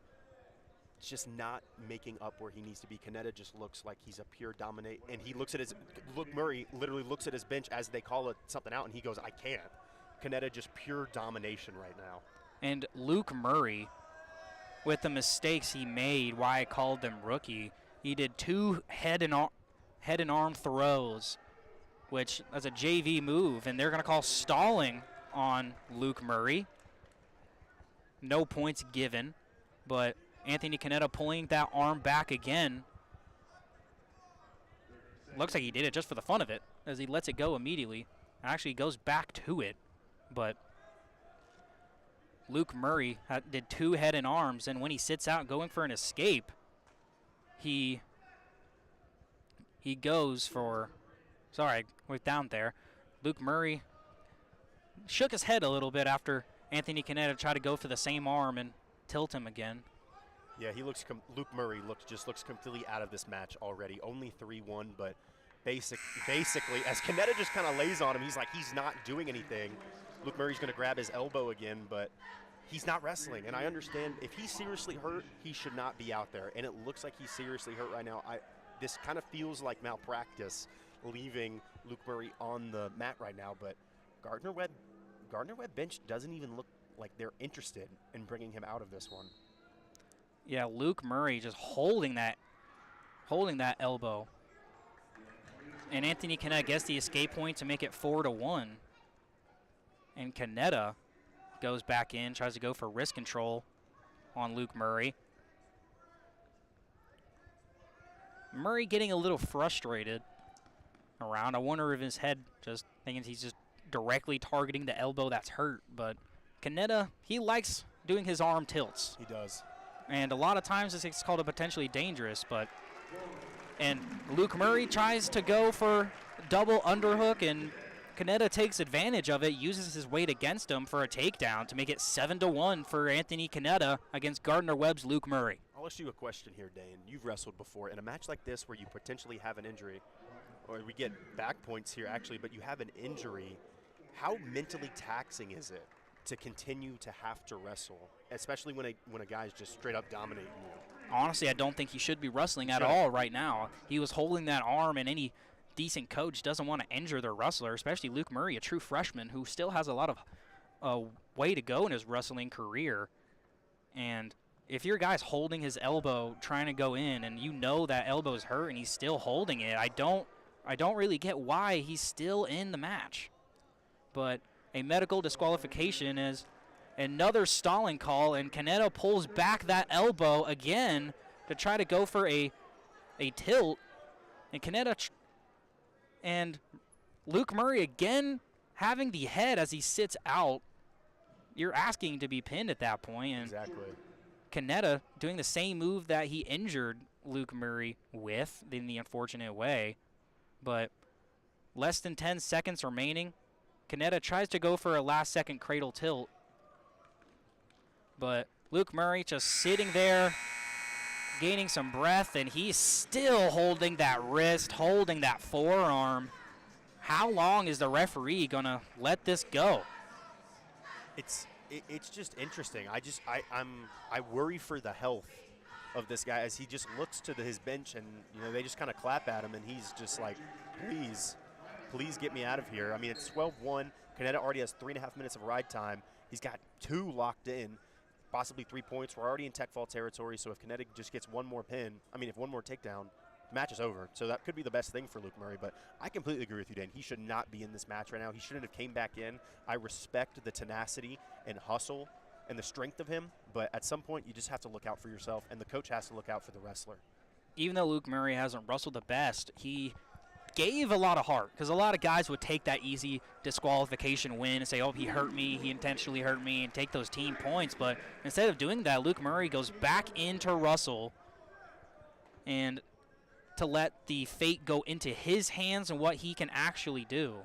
Speaker 2: just not making up where he needs to be. Canetta just looks like he's a pure dominate, and he looks at Luke Murray literally looks at his bench as they call it something out, and he goes, I can't. Canetta just pure domination right now.
Speaker 1: And Luke Murray, with the mistakes he made, why I called them rookie, he did 2 head and arm throws, which is a JV move, and they're going to call stalling on Luke Murray. No points given, but Anthony Canetta pulling that arm back again. Looks like he did it just for the fun of it, as he lets it go immediately. Actually goes back to it, but Luke Murray did 2 head and arms, and when he sits out going for an escape, he goes for, sorry, we're down there. Luke Murray shook his head a little bit after Anthony Canetta tried to go for the same arm and tilt him again.
Speaker 2: Yeah, Luke Murray looks completely out of this match already. Only 3-1, but basically, as Canetta just kind of lays on him, he's not doing anything. Luke Murray's going to grab his elbow again, but he's not wrestling. And I understand if he's seriously hurt, he should not be out there. And it looks like he's seriously hurt right now. This kind of feels like malpractice, leaving Luke Murray on the mat right now. But Gardner-Webb bench doesn't even look like they're interested in bringing him out of this one.
Speaker 1: Yeah, Luke Murray just holding that elbow. And Anthony Canetta gets the escape point to make it 4-1. And Canetta goes back in, tries to go for wrist control on Luke Murray. Murray getting a little frustrated around. I wonder if his head just thinking he's just directly targeting the elbow that's hurt. But Canetta, he likes doing his arm tilts.
Speaker 2: He does.
Speaker 1: And a lot of times it's called a potentially dangerous, and Luke Murray tries to go for double underhook, and Canetta takes advantage of it, uses his weight against him for a takedown to make it 7-1 for Anthony Canetta against Gardner-Webb's Luke Murray.
Speaker 2: I'll ask you a question here, Dane. You've wrestled before. In a match like this where you potentially have an injury, or we get back points here actually, but you have an injury, how mentally taxing is it to continue to have to wrestle, especially when a guy's just straight up dominating you?
Speaker 1: Honestly, I don't think he should be wrestling at all right now. He was holding that arm, and any decent coach doesn't want to injure their wrestler, especially Luke Murray, a true freshman who still has a lot of way to go in his wrestling career. And if your guy's holding his elbow, trying to go in, and you know that elbow's hurt and he's still holding it, I don't really get why he's still in the match. But a medical disqualification is another stalling call, and Canetta pulls back that elbow again to try to go for a tilt. And Canetta and Luke Murray again having the head as he sits out. You're asking to be pinned at that point. And
Speaker 2: exactly.
Speaker 1: Canetta doing the same move that he injured Luke Murray with in the unfortunate way. But less than 10 seconds remaining. Canetta tries to go for a last-second cradle tilt. But Luke Murray just sitting there, gaining some breath, and he's still holding that wrist, holding that forearm. How long is the referee going to let this go?
Speaker 2: It's just interesting. I worry for the health of this guy as he just looks to his bench, and they just kind of clap at him, and he's just like, please get me out of here. I mean, it's 12-1. Canetta already has 3.5 minutes of ride time. He's got 2 locked in, possibly 3 points. We're already in tech fall territory, so if Canetta just gets one more takedown, the match is over. So that could be the best thing for Luke Murray. But I completely agree with you, Dane. He should not be in this match right now. He shouldn't have came back in. I respect the tenacity and hustle and the strength of him, but at some point you just have to look out for yourself, and the coach has to look out for the wrestler.
Speaker 1: Even though Luke Murray hasn't wrestled the best, he gave a lot of heart, because a lot of guys would take that easy disqualification win and say, oh, he hurt me, he intentionally hurt me, and take those team points. But instead of doing that, Luke Murray goes back into Russell and to let the fate go into his hands and what he can actually do.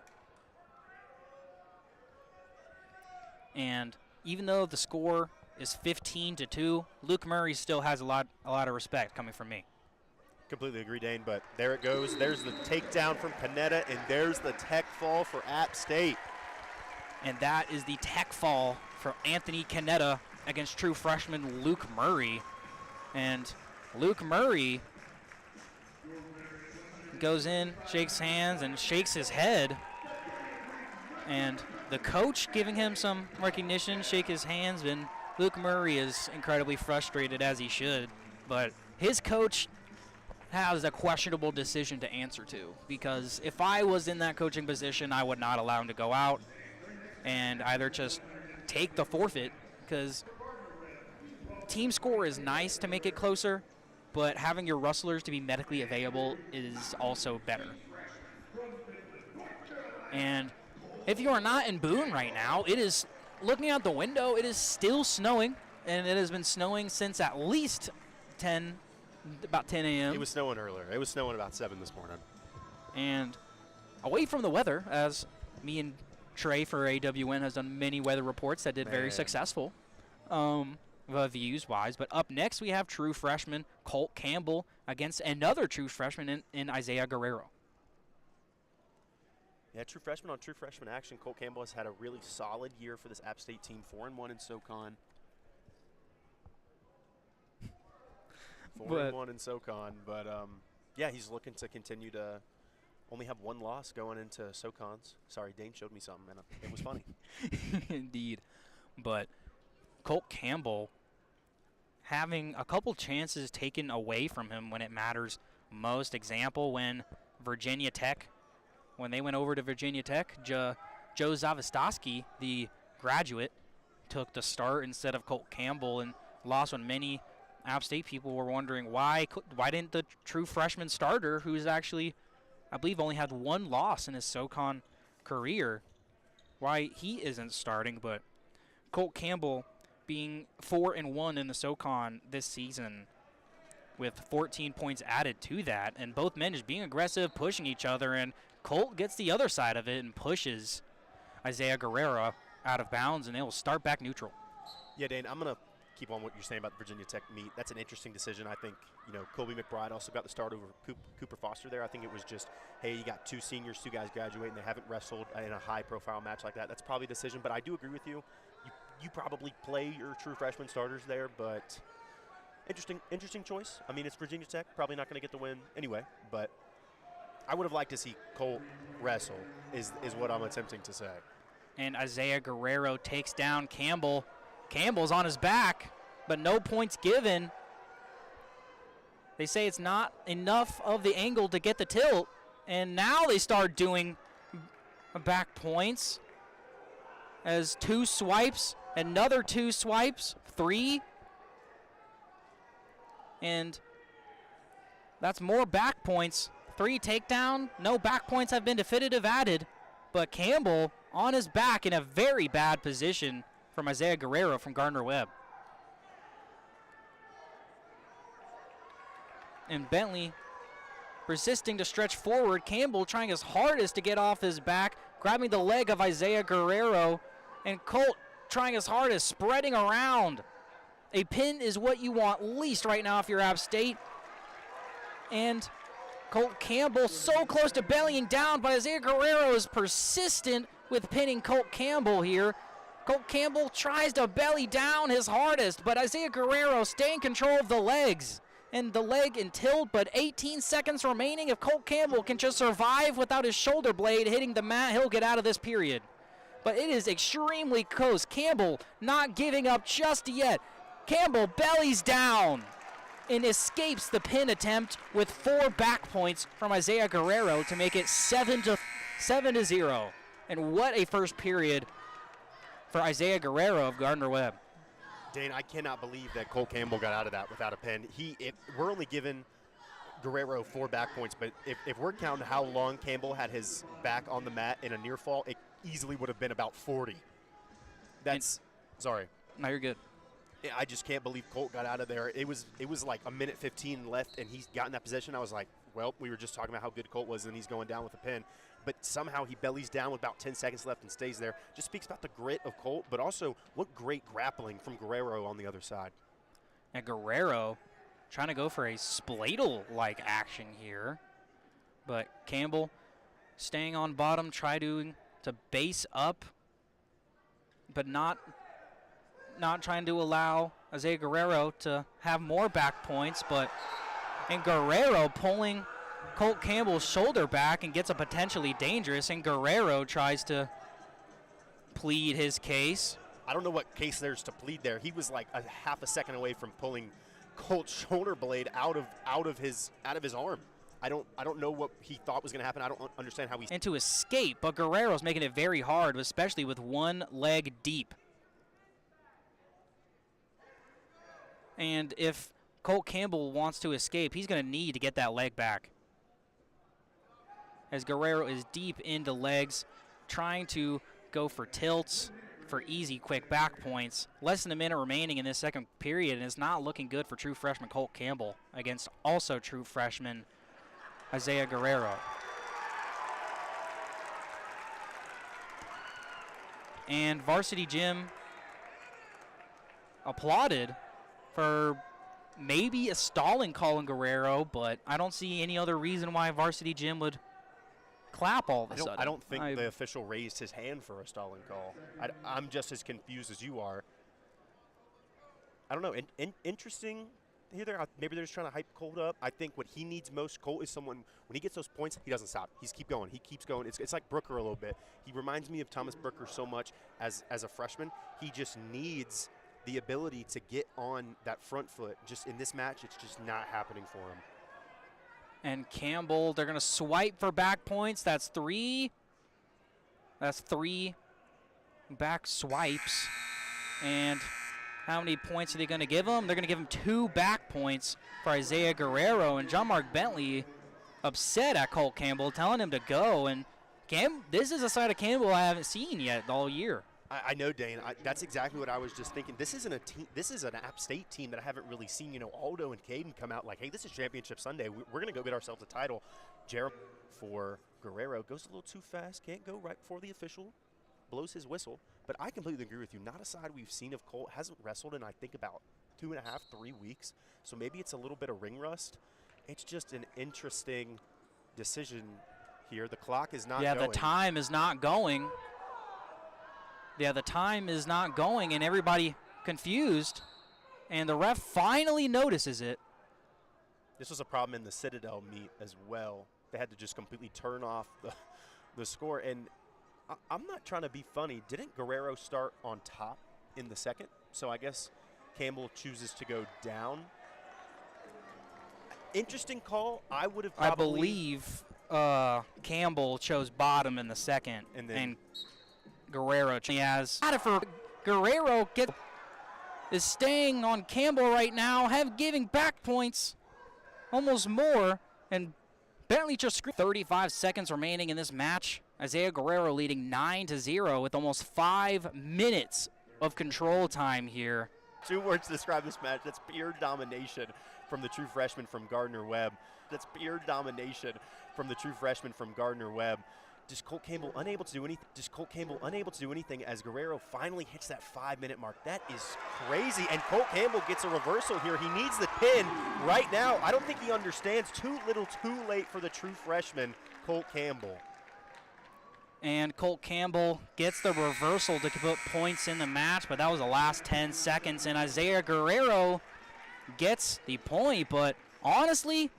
Speaker 1: And even though the score is 15-2, Luke Murray still has a lot of respect coming from me.
Speaker 2: Completely agree, Dane, but there it goes. There's the takedown from Panetta, and there's the tech fall for App State.
Speaker 1: And that is the tech fall for Anthony Canetta against true freshman Luke Murray. And Luke Murray goes in, shakes hands, and shakes his head. And the coach giving him some recognition, shake his hands, and Luke Murray is incredibly frustrated, as he should. But his coach has a questionable decision to answer to, because if I was in that coaching position, I would not allow him to go out and either just take the forfeit, because team score is nice to make it closer, but having your wrestlers to be medically available is also better. And if you are not in Boone right now, it is, looking out the window, it is still snowing, and it has been snowing since at least about 10 a.m.
Speaker 2: It was snowing earlier. It was snowing about 7 this morning. And
Speaker 1: away from the weather, as me and Trey for AWN has done many weather reports that did very successful views-wise. But up next, we have true freshman Colt Campbell against another true freshman in Isaiah Guerrero.
Speaker 2: Yeah, true freshman on true freshman action. Colt Campbell has had a really solid year for this App State team, 4-1 in SoCon. 4-1 in SoCon, but yeah, he's looking to continue to only have one loss going into SoCons. Sorry, Dane showed me something, and it was funny.
Speaker 1: Indeed. But Colt Campbell having a couple chances taken away from him when it matters most. Example, when Virginia Tech, when they went over to Virginia Tech, Joe Zavistowski, the graduate, took the start instead of Colt Campbell and lost when many App State people were wondering why didn't the true freshman starter, who's actually, I believe, only had one loss in his SoCon career, why he isn't starting. But Colt Campbell being 4-1 in the SoCon this season with 14 points added to that, and both men just being aggressive, pushing each other, and Colt gets the other side of it and pushes Isaiah Guerrero out of bounds, and they will start back neutral.
Speaker 2: Yeah, Dane, I'm going to keep on what you're saying about the Virginia Tech meet. That's an interesting decision. I think, Colby McBride also got the start over Cooper Foster there. I think it was just, hey, you got two seniors, two guys graduating. They haven't wrestled in a high-profile match like that. That's probably a decision, but I do agree with you. You probably play your true freshman starters there, but interesting choice. I mean, it's Virginia Tech. Probably not going to get the win anyway, but I would have liked to see Colt wrestle is what I'm attempting to say.
Speaker 1: And Isaiah Guerrero takes down Campbell. Campbell's on his back, but no points given. They say it's not enough of the angle to get the tilt, and now they start doing back points as 2 swipes, another 2 swipes, 3, and that's more back points. 3 takedown, no back points have been definitive added, but Campbell on his back in a very bad position from Isaiah Guerrero from Gardner-Webb. And Bentley persisting to stretch forward. Campbell trying his hardest to get off his back, grabbing the leg of Isaiah Guerrero, and Colt trying his hardest, spreading around. A pin is what you want least right now if you're App State. And Colt Campbell so close to bellying down, but Isaiah Guerrero is persistent with pinning Colt Campbell here. Colt Campbell tries to belly down his hardest, but Isaiah Guerrero staying in control of the legs. And the leg in tilt, but 18 seconds remaining. If Colt Campbell can just survive without his shoulder blade hitting the mat, he'll get out of this period. But it is extremely close. Campbell not giving up just yet. Campbell bellies down and escapes the pin attempt with 4 back points from Isaiah Guerrero to make it 7-0. And what a first period for Isaiah Guerrero of Gardner-Webb.
Speaker 2: Dane, I cannot believe that Colt Campbell got out of that without a pin. We're only giving Guerrero 4 back points, but if we're counting how long Campbell had his back on the mat in a near fall, it easily would have been about 40. Sorry.
Speaker 1: No, you're good.
Speaker 2: I just can't believe Colt got out of there. It was like a minute 15 left, and he's got in that position. I was like, well, we were just talking about how good Colt was, and he's going down with a pin. But somehow he bellies down with about 10 seconds left and stays there. Just speaks about the grit of Colt, but also what great grappling from Guerrero on the other side.
Speaker 1: And Guerrero trying to go for a spladle-like action here. But Campbell staying on bottom, to base up, but not trying to allow Isaiah Guerrero to have more back points. And Guerrero pulling Colt Campbell's shoulder back and gets a potentially dangerous, and Guerrero tries to plead his case.
Speaker 2: I don't know what case there's to plead there. He was like a half a second away from pulling Colt's shoulder blade out of his arm. I don't know what he thought was going to happen. I don't understand how he
Speaker 1: and to escape, but Guerrero's making it very hard, especially with one leg deep. And if Colt Campbell wants to escape, he's going to need to get that leg back. As Guerrero is deep into legs, trying to go for tilts, for easy, quick back points. Less than a minute remaining in this second period, and it's not looking good for true freshman Colt Campbell against also true freshman Isaiah Guerrero. And Varsity Gym applauded for maybe a stalling call in Guerrero, but I don't see any other reason why Varsity Gym would clap all of a sudden.
Speaker 2: I don't think the official raised his hand for a stalling call. I'm just as confused as you are. I don't know. Interesting here. Maybe they're just trying to hype Colt up. I think what he needs most, Colt, is someone, when he gets those points, he doesn't stop. He keeps going. He keeps going. It's like Brooker a little bit. He reminds me of Thomas Brooker so much as a freshman. He just needs the ability to get on that front foot. Just in this match, it's just not happening for him.
Speaker 1: And Campbell, they're going to swipe for back points. That's three. That's three back swipes. And how many points are they going to give him? They're going to give him 2 back points for Isaiah Guerrero. And John Mark Bentley upset at Colt Campbell, telling him to go. And this is a side of Campbell I haven't seen yet all year.
Speaker 2: I know, Dane. That's exactly what I was just thinking. This isn't a team. This is an App State team that I haven't really seen. You know, Aldo and Caden come out like, "Hey, this is Championship Sunday. We're going to go get ourselves a title." Jared for Guerrero goes a little too fast. Can't go right before the official blows his whistle. But I completely agree with you. Not a side we've seen of Colt. Hasn't wrestled in, I think, about 2.5, 3 weeks. So maybe it's a little bit of ring rust. It's just an interesting decision here. The clock is not going.
Speaker 1: The time is not going. Yeah, the time is not going, and everybody confused. And the ref finally notices it.
Speaker 2: This was a problem in the Citadel meet as well. They had to just completely turn off the score. And I'm not trying to be funny. Didn't Guerrero start on top in the second? So I guess Campbell chooses to go down. Interesting call. I would have probably.
Speaker 1: I believe Campbell chose bottom in the second. And Guerrero has for Guerrero is staying on Campbell right now, giving back points almost more, and Bentley just screwed. 35 seconds remaining in this match. Isaiah Guerrero leading 9-0 with almost 5 minutes of control time here.
Speaker 2: 2 words to describe this match. That's pure domination from the true freshman from Gardner-Webb. That's pure domination from the true freshman from Gardner-Webb. Just Colt Campbell unable to do anything as Guerrero finally hits that 5-minute mark. That is crazy. And Colt Campbell gets a reversal here. He needs the pin right now. I don't think he understands. Too little, too late for the true freshman, Colt Campbell.
Speaker 1: And Colt Campbell gets the reversal to put points in the match, but that was the last 10 seconds. And Isaiah Guerrero gets the point, but honestly,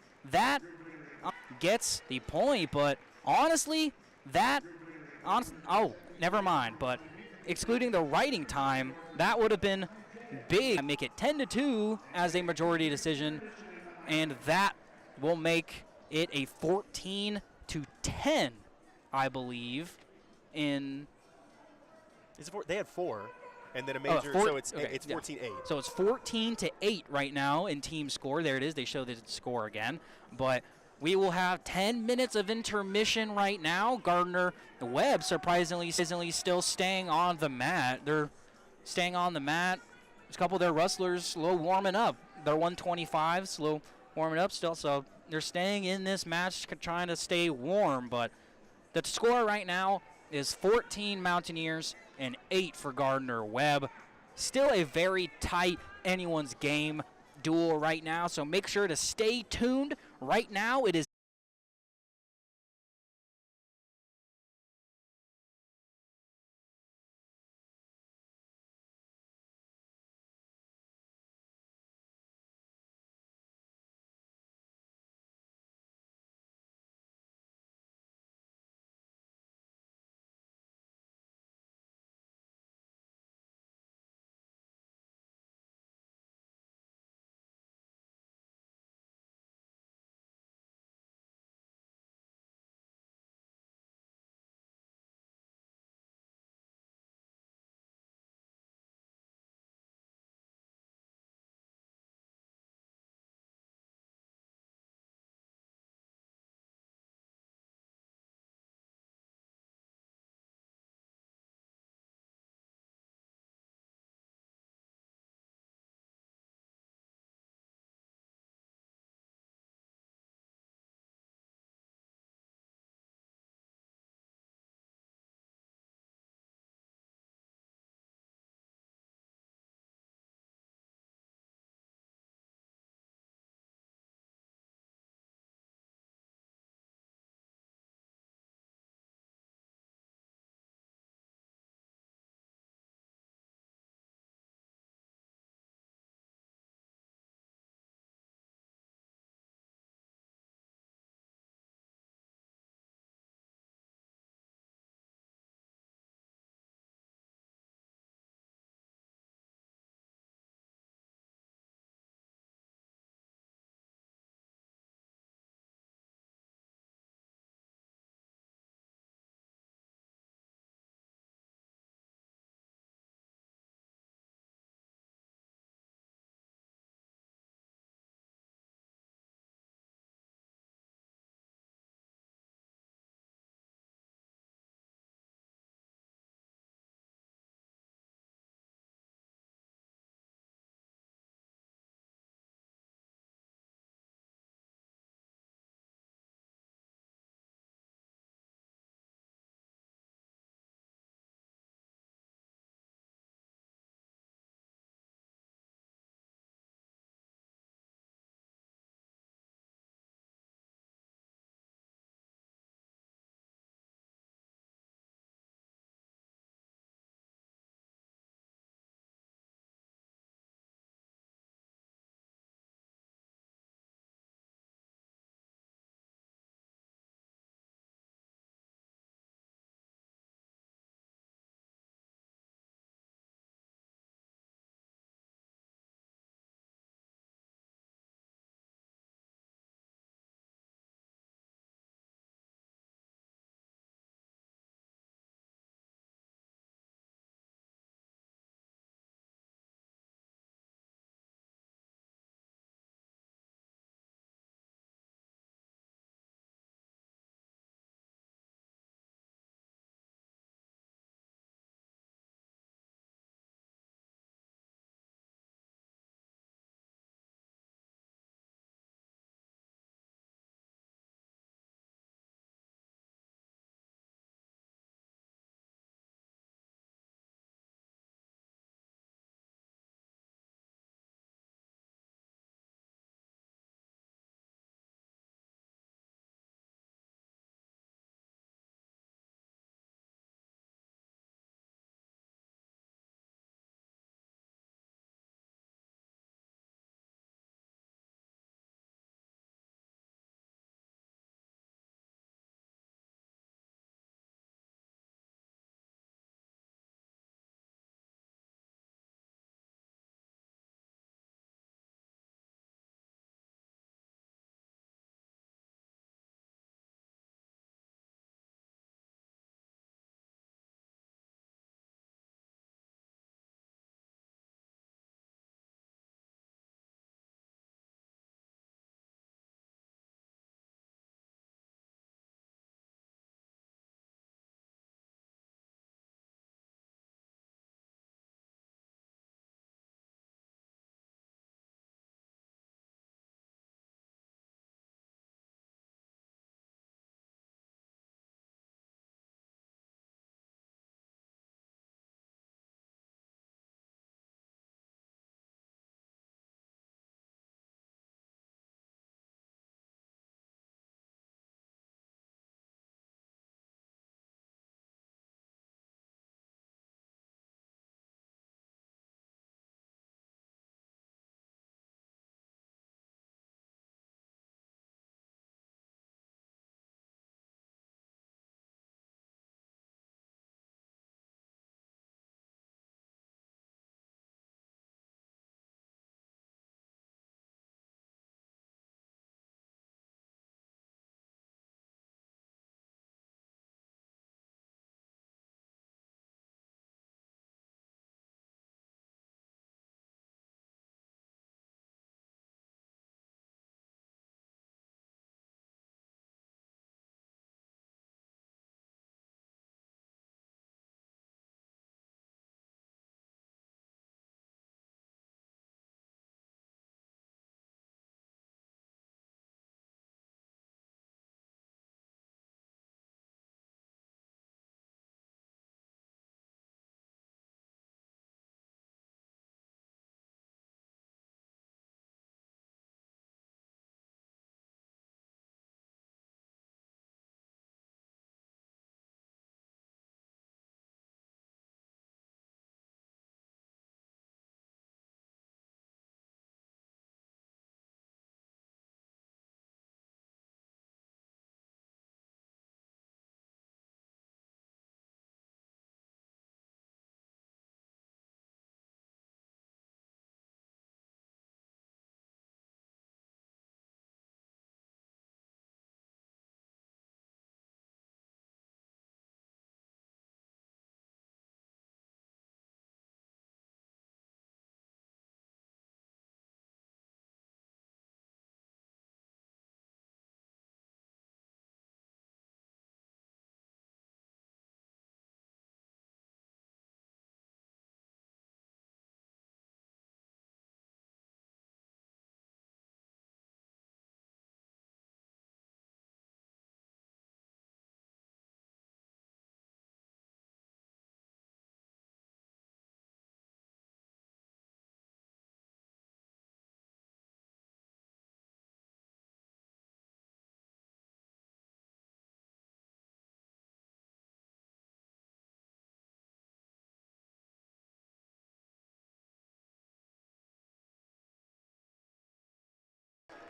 Speaker 1: never mind. But excluding the writing time, that would have been big. Make it 10-2 as a majority decision, and that will make it a 14-10, I believe.
Speaker 2: They had 4, and then a major, so it's 14-8.
Speaker 1: So it's 14-8 right now in team score. There it is. They show the score again, but we will have 10 minutes of intermission right now. Gardner-Webb surprisingly still staying on the mat. They're staying on the mat. There's a couple of their wrestlers slow warming up. They're 125, slow warming up still. So They're staying in this match, trying to stay warm, but the score right now is 14 Mountaineers and 8 for Gardner-Webb. Still a very tight anyone's game duel right now, so make sure to stay tuned. Right now, it is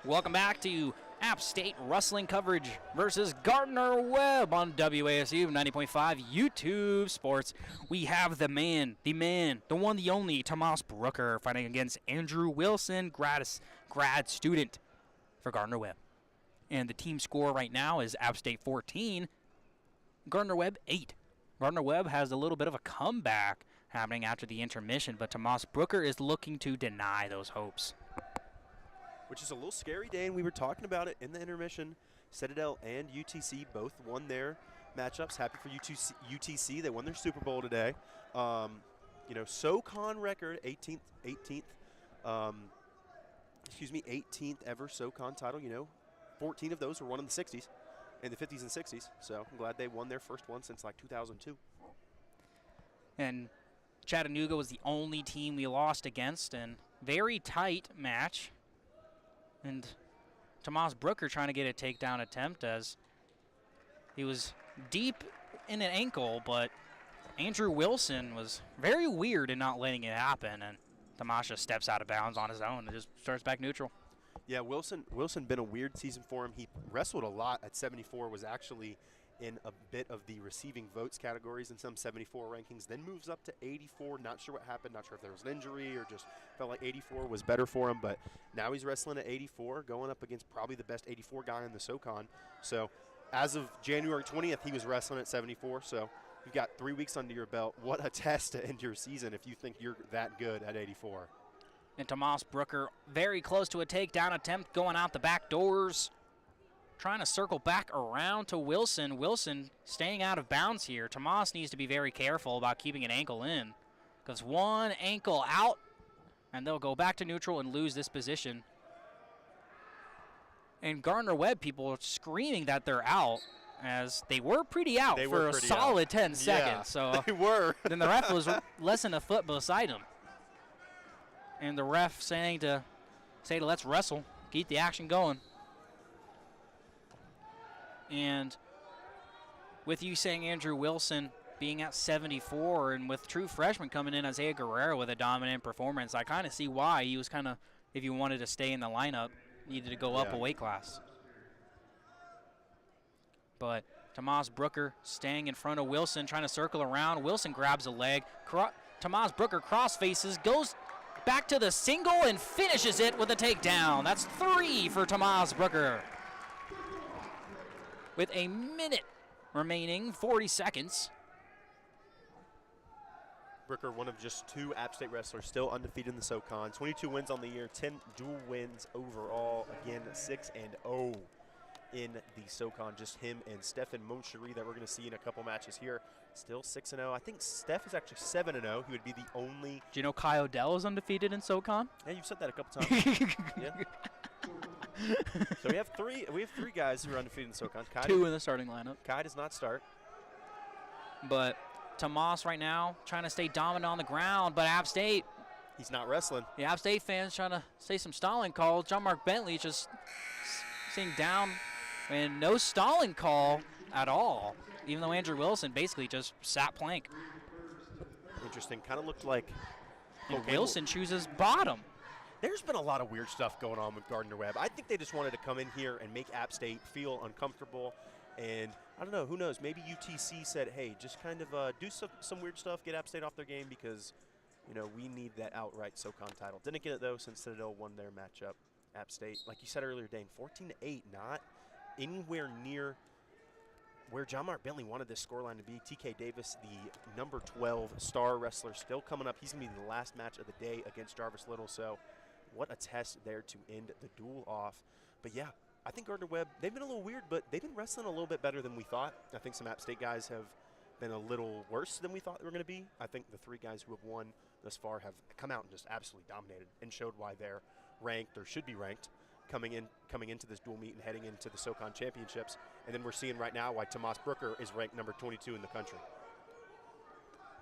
Speaker 1: Welcome back to App State Wrestling coverage versus Gardner-Webb on WASU 90.5 YouTube Sports. We have the man, the one, the only, Tomas Brooker fighting against Andrew Wilson, grad student for Gardner-Webb. And the team score right now is App State 14, Gardner-Webb 8. Gardner-Webb has a little bit of a comeback happening after the intermission, but Tomas Brooker is looking to deny those hopes.
Speaker 2: Which is a little scary, Dane. We were talking about it in the intermission. Citadel and UTC both won their matchups. Happy for UTC. They won their Super Bowl today. SoCon record, 18th ever SoCon title. 14 of those were won in the 60s, in the 50s and 60s. So I'm glad they won their first one since like 2002.
Speaker 1: And Chattanooga was the only team we lost against, and very tight match. And Tomas Brooker trying to get a takedown attempt as he was deep in an ankle, but Andrew Wilson was very weird in not letting it happen, and Tomas just steps out of bounds on his own and just starts back neutral.
Speaker 2: Yeah, Wilson been a weird season for him. He wrestled a lot at 74, was actually in a bit of the receiving votes categories in some 74 rankings, then moves up to 84. Not sure what happened, not sure if there was an injury or just felt like 84 was better for him, but now he's wrestling at 84, going up against probably the best 84 guy in the SoCon. So as of January 20th, he was wrestling at 74, so you've got 3 weeks under your belt. What a test to end your season if you think you're that good at 84.
Speaker 1: And Tomas Brooker very close to a takedown attempt, going out the back doors. Trying to circle back around to Wilson. Wilson staying out of bounds here. Tomas needs to be very careful about keeping an ankle in, because one ankle out, and they'll go back to neutral and lose this position. And Gardner-Webb people are screaming that they're out, as they were pretty out for a solid 10 seconds. So
Speaker 2: they were.
Speaker 1: Then the ref was less than a foot beside him. And the ref saying to let's wrestle, keep the action going. And with you saying Andrew Wilson being at 74, and with true freshman coming in, Isaiah Guerrero, with a dominant performance, I kind of see why he was kind of, if you wanted to stay in the lineup, needed to go up a weight class. But Tomas Brooker staying in front of Wilson, trying to circle around. Wilson grabs a leg. Tomas Brooker cross faces, goes back to the single, and finishes it with a takedown. That's 3 for Tomas Brooker. With a minute remaining, 40 seconds.
Speaker 2: Brooker, one of just 2 App State wrestlers still undefeated in the SoCon. 22 wins on the year, 10 dual wins overall. Again, 6-0 in the SoCon. Just him and Stefan Moncherie that we're going to see in a couple matches here. Still 6-0. I think Steph is actually 7-0. He would be the only.
Speaker 1: Do you know Kai Odell is undefeated in SoCon?
Speaker 2: Yeah, you've said that a couple times. Yeah. So we have three guys who are undefeated in SoCon.
Speaker 1: 2 in the starting lineup.
Speaker 2: Kai does not start.
Speaker 1: But Tomas right now trying to stay dominant on the ground, but App State.
Speaker 2: He's not wrestling.
Speaker 1: The App State fans trying to say some stalling call. John Mark Bentley just sitting down, and no stalling call at all, even though Andrew Wilson basically just sat plank.
Speaker 2: Interesting. Kind of looked like
Speaker 1: Wilson chooses bottom.
Speaker 2: There's been a lot of weird stuff going on with Gardner-Webb. I think they just wanted to come in here and make App State feel uncomfortable. And I don't know, who knows? Maybe UTC said, hey, just kind of do some weird stuff, get App State off their game, because, we need that outright SoCon title. Didn't get it, though, since Citadel won their matchup. App State, like you said earlier, Dane, 14-8, not anywhere near where John Mark Bentley wanted this scoreline to be. TK Davis, the number 12 star wrestler, still coming up. He's going to be the last match of the day against Jarvis Little. So what a test there to end the duel off. But yeah, I think Gardner-Webb, they've been a little weird, but they've been wrestling a little bit better than we thought. I think some App State guys have been a little worse than we thought they were going to be. I think the 3 guys who have won thus far have come out and just absolutely dominated and showed why they're ranked, or should be ranked, coming into this dual meet and heading into the SoCon championships. And then we're seeing right now why Tomas Brooker is ranked number 22 in the country.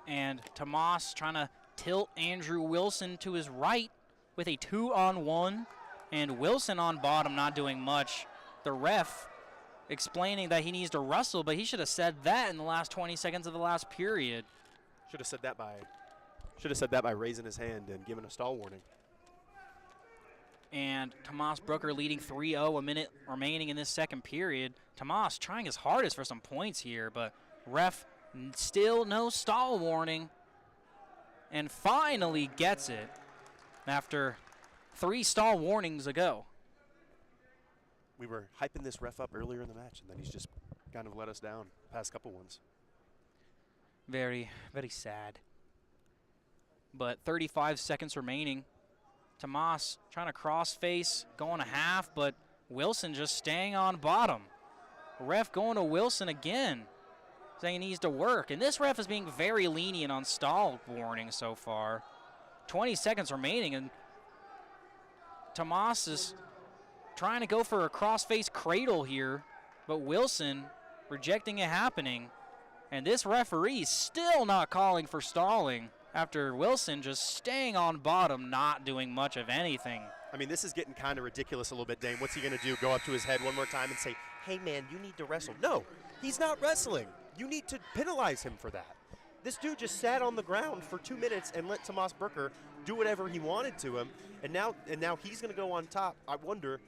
Speaker 1: And Tomas trying to tilt Andrew Wilson to his right with a 2-on-1, and Wilson on bottom not doing much. The ref explaining that he needs to wrestle, but he should have said that in the last 20 seconds of the last period.
Speaker 2: Should have said that by raising his hand and giving a stall warning.
Speaker 1: And Tomas Brooker leading 3-0, a minute remaining in this second period. Tomas trying his hardest for some points here, but ref still no stall warning. And finally gets it after 3 stall warnings ago.
Speaker 2: We were hyping this ref up earlier in the match, and then he's just kind of let us down past couple ones.
Speaker 1: Very, very sad. But 35 seconds remaining. Tomas trying to cross face, going a half, but Wilson just staying on bottom. Ref going to Wilson again, saying he needs to work. And this ref is being very lenient on stall warnings so far. 20 seconds remaining, and Tomas is trying to go for a cross-face cradle here, but Wilson rejecting it happening. And this referee still not calling for stalling after Wilson just staying on bottom, not doing much of anything.
Speaker 2: I mean, this is getting kind of ridiculous a little bit, Dane. What's he going to do? Go up to his head one more time and say, hey, man, you need to wrestle. No, he's not wrestling. You need to penalize him for that. This dude just sat on the ground for 2 minutes and let Tomas Brooker do whatever he wanted to him, and now he's going to go on top. I wonder.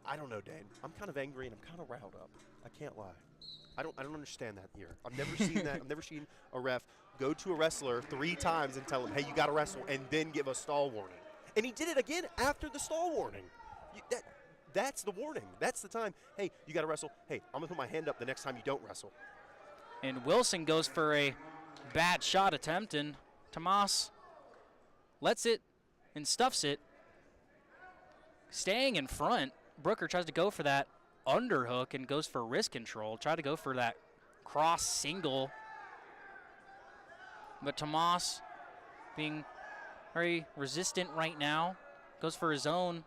Speaker 2: I don't know, Dane. I'm kind of angry and I'm kind of riled up. I can't lie. I don't understand that here. I've never seen that. I've never seen a ref go to a wrestler 3 times and tell him, hey, you got to wrestle, and then give a stall warning. And he did it again after the stall warning. That's the warning. That's the time. Hey, you got to wrestle. Hey, I'm going to put my hand up the next time you don't wrestle.
Speaker 1: And Wilson goes for a bad shot attempt, and Tomas lets it and stuffs it. Staying in front, Brooker tries to go for that underhook and goes for wrist control. Try to go for that cross single. But Tomas being very resistant right now. Goes for his own.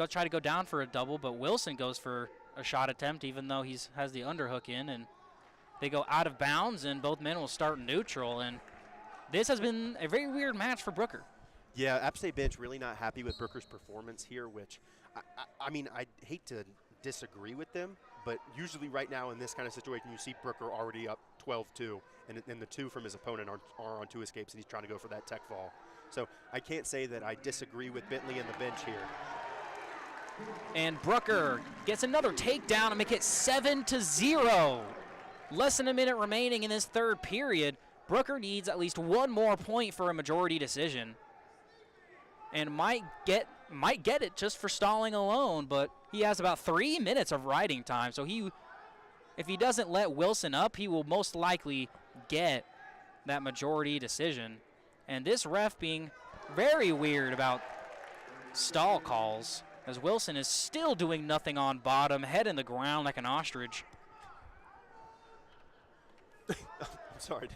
Speaker 1: Try to go down for a double, but Wilson goes for a shot attempt even though he has the underhook in. And they go out of bounds, and both men will start neutral. And this has been a very weird match for Brooker.
Speaker 2: Yeah, App State bench really not happy with Brooker's performance here, which, I mean, I hate to disagree with them, but usually right now in this kind of situation, you see Brooker already up 12-2, and the 2 from his opponent are on 2 escapes, and he's trying to go for that tech fall. So I can't say that I disagree with Bentley and the bench here.
Speaker 1: And Brooker gets another takedown and make it 7-0. Less than a minute remaining in this third period. Brooker needs at least 1 more point for a majority decision, and might get it just for stalling alone, but he has about 3 minutes of riding time, so if he doesn't let Wilson up, he will most likely get that majority decision. And this ref being very weird about stall calls, as Wilson is still doing nothing on bottom, head in the ground like an ostrich.
Speaker 2: I'm sorry.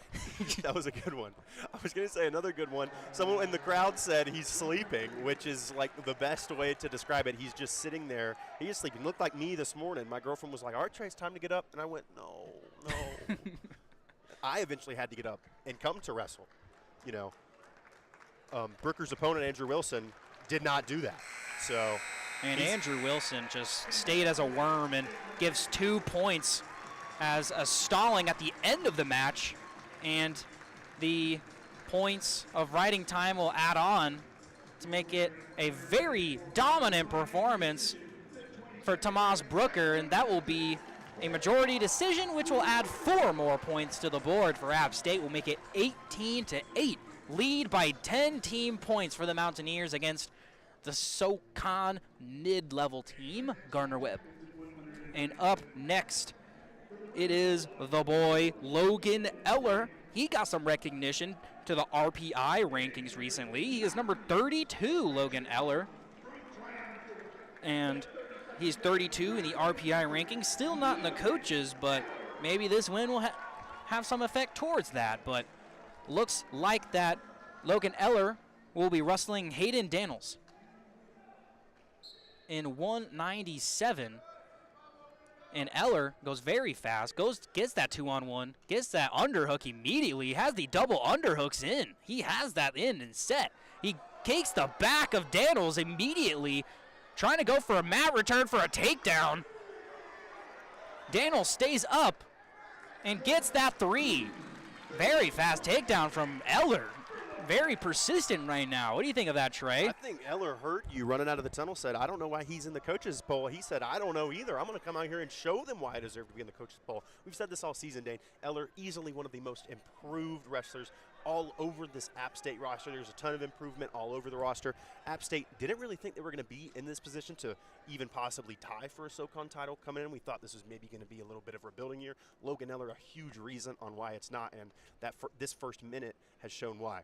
Speaker 2: That was a good one. I was going to say another good one. Someone in the crowd said he's sleeping, which is like the best way to describe it. He's just sitting there. He is sleeping. Looked like me this morning. My girlfriend was like, all right, Trey, it's time to get up. And I went, no. I eventually had to get up and come to wrestle. You know, Brooker's opponent, Andrew Wilson, did not do that. So,
Speaker 1: and Andrew Wilson just stayed as a worm and gives 2 points as a stalling at the end of the match, and the points of riding time will add on to make it a very dominant performance for Tomas Brooker, and that will be a majority decision, which will add 4 more points to the board for App State. Will make it 18-8, lead by 10 team points for the Mountaineers against the SoCon mid-level team, Gardner-Webb. And up next, it is the boy, Logan Eller. He got some recognition to the RPI rankings recently. He is number 32, Logan Eller. And he's 32 in the RPI rankings. Still not in the coaches, but maybe this win will have some effect towards that. But looks like that Logan Eller will be wrestling Hayden Daniels in 197. And Eller goes very fast, gets that 2-on-1, gets that underhook immediately, has the double underhooks in. He has that in and set. He takes the back of Daniels immediately, trying to go for a mat return for a takedown. Daniels stays up and gets that 3. Very fast takedown from Eller. very persistent right now. What do you think of that, Trey?
Speaker 2: I think Eller heard you running out of the tunnel, said, I don't know why he's in the coach's poll. He said, I don't know either. I'm going to come out here and show them why I deserve to be in the coach's poll. We've said this all season, Dane. Eller, easily one of the most improved wrestlers all over this App State roster. There's a ton of improvement all over the roster. App State didn't really think they were going to be in this position to even possibly tie for a SoCon title coming in. We thought this was maybe going to be a little bit of a rebuilding year. Logan Eller, a huge reason on why it's not, and that this first minute has shown why.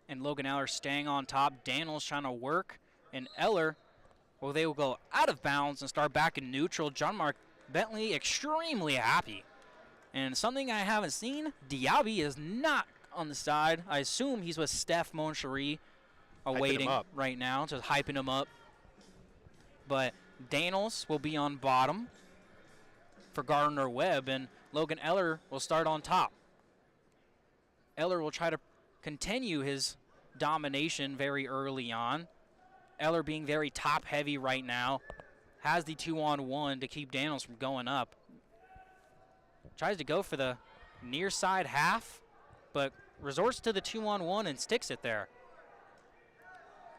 Speaker 1: And Logan Eller staying on top. Daniels trying to work. And Eller, well, they will go out of bounds and start back in neutral. John Mark Bentley extremely happy. And something I haven't seen, Diaby is not on the side. I assume he's with Steph Moncherie awaiting right now, just hyping him up. But Daniels will be on bottom for Gardner-Webb, and Logan Eller will start on top. Eller will try to continue his domination very early on. Eller being very top-heavy right now, has the 2-on-1 to keep Daniels from going up. Tries to go for the near side half, but resorts to the 2-on-1 and sticks it there.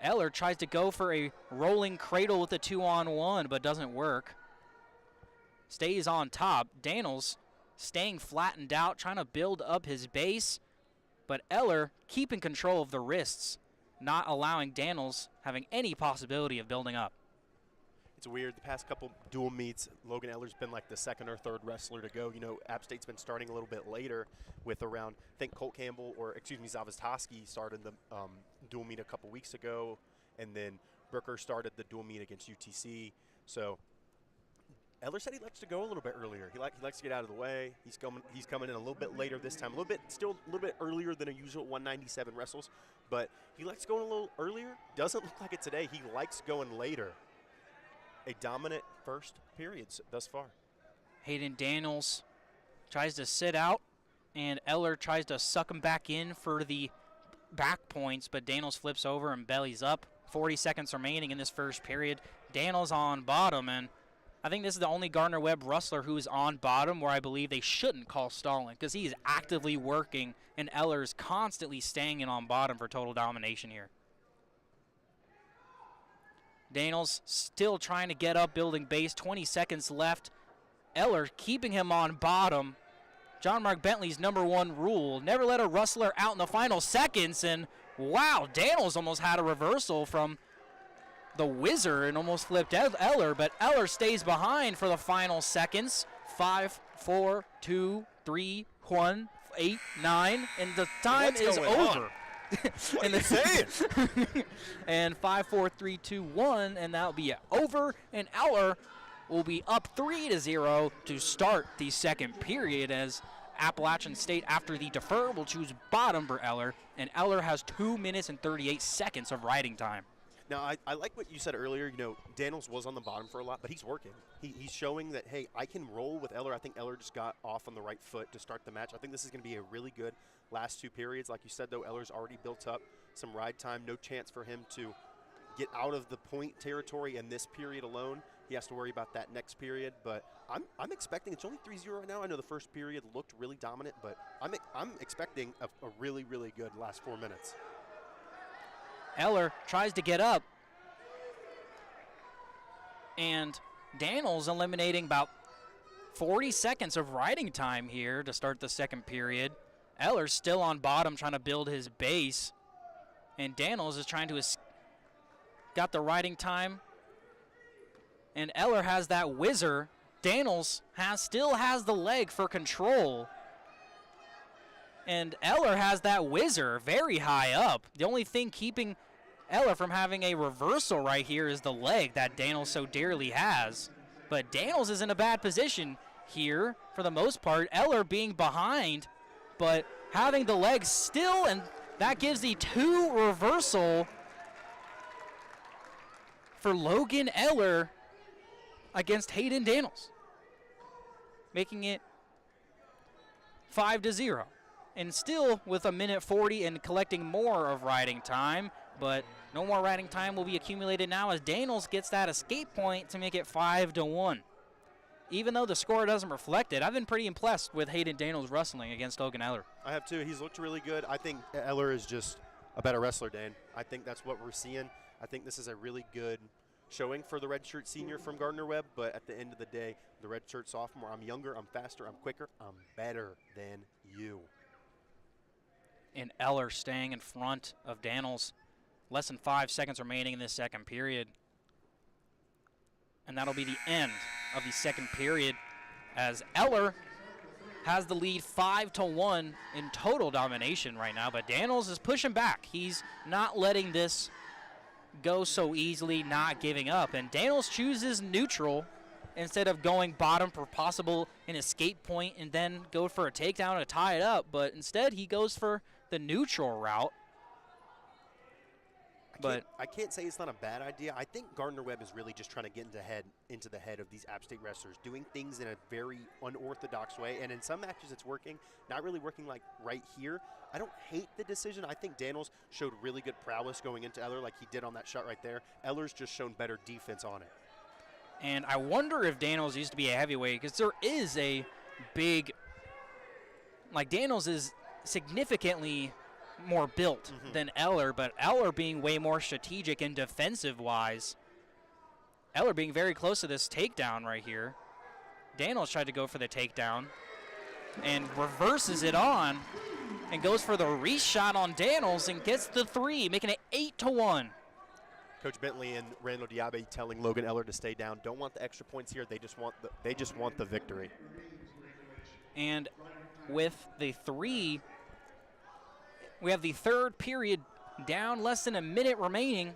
Speaker 1: Eller tries to go for a rolling cradle with the 2-on-1, but doesn't work. Stays on top. Daniels staying flattened out, trying to build up his base, but Eller keeping control of the wrists, not allowing Daniels having any possibility of building up.
Speaker 2: It's weird. The past couple dual meets, Logan Eller's been like the second or third wrestler to go. You know, App State's been starting a little bit later with around, I think Colt Campbell, or excuse me, Zavastowski started the dual meet a couple weeks ago, and then Brooker started the dual meet against UTC. So Eller said he likes to go a little bit earlier. He likes to get out of the way. He's coming in a little bit later this time. Still a little bit earlier than a usual 197 wrestles, but he likes going a little earlier. Doesn't look like it today. He likes going later. A dominant first period thus far.
Speaker 1: Hayden Daniels tries to sit out, and Eller tries to suck him back in for the back points, but Daniels flips over and bellies up. 40 seconds remaining in this first period. Daniels on bottom, and I think this is the only Gardner-Webb wrestler who is on bottom where I believe they shouldn't call stalling, because he is actively working, and Eller is constantly staying in on bottom for total domination here. Daniels still trying to get up, building base. 20 seconds left. Eller keeping him on bottom. John Mark Bentley's #1 rule, never let a wrestler out in the final seconds. And wow, Daniels almost had a reversal from the Wizard and almost flipped Eller, but Eller stays behind for the final seconds. 5, 4, 2, 3, 1, 8, 9, and the time is over.
Speaker 2: What are you saying?
Speaker 1: And 5, 4, 3, 2, 1, and that'll be over. And Eller will be up 3-0 to start the second period, as Appalachian State, after the defer, will choose bottom for Eller, and Eller has 2 minutes and 38 seconds of riding time.
Speaker 2: Now, I like what you said earlier. You know, Daniels was on the bottom for a lot, but he's working. He's showing that, hey, I can roll with Eller. I think Eller just got off on the right foot to start the match. I think this is going to be a really good last 2 periods. Like you said, though, Eller's already built up some ride time. No chance for him to get out of the point territory in this period alone. He has to worry about that next period. But I'm expecting, it's only 3-0 right now. I know the first period looked really dominant, but I'm expecting a really, really good last 4 minutes.
Speaker 1: Eller tries to get up, and Daniels eliminating about 40 seconds of riding time here to start the second period. Eller's still on bottom trying to build his base, and Daniels is trying to got the riding time, and Eller has that whizzer. Daniels still has the leg for control, and Eller has that whizzer very high up. The only thing keeping Eller from having a reversal right here is the leg that Daniels so dearly has. But Daniels is in a bad position here for the most part. Eller being behind, but having the leg still, and that gives the 2 reversal for Logan Eller against Hayden Daniels, making it 5-0. And still with 1:40 and collecting more of riding time, but no more riding time will be accumulated now as Daniels gets that escape point to make it 5-1. even though the score doesn't reflect it, I've been pretty impressed with Hayden Daniels wrestling against Logan Eller.
Speaker 2: I have too. He's looked really good. I think Eller is just a better wrestler, Dane. I think that's what we're seeing. I think this is a really good showing for the redshirt senior from Gardner-Webb, but at the end of the day, the redshirt sophomore, I'm younger, I'm faster, I'm quicker, I'm better than you.
Speaker 1: And Eller staying in front of Daniels. Less than 5 seconds remaining in this second period. And that'll be the end of the second period as Eller has the lead 5-1 in total domination right now, but Daniels is pushing back. He's not letting this go so easily, not giving up. And Daniels chooses neutral instead of going bottom for possible an escape point and then go for a takedown to tie it up, but instead he goes for the neutral route. But
Speaker 2: I can't say it's not a bad idea. I think Gardner-Webb is really just trying to get into the head of these App State wrestlers, doing things in a very unorthodox way. And in some matches it's working, not really working like right here. I don't hate the decision. I think Daniels showed really good prowess going into Eller like he did on that shot right there. Eller's just shown better defense on it.
Speaker 1: And I wonder if Daniels used to be a heavyweight, because there is a big, like Daniels is significantly more built than Eller, but Eller being way more strategic and defensive-wise. Eller being very close to this takedown right here. Daniels tried to go for the takedown and reverses it on and goes for the reshot on Daniels and gets the 3, making it 8-1.
Speaker 2: Coach Bentley and Randall Diaby telling Logan Eller to stay down. Don't want the extra points here. They just want the victory.
Speaker 1: And with the 3, we have the third period down, less than a minute remaining.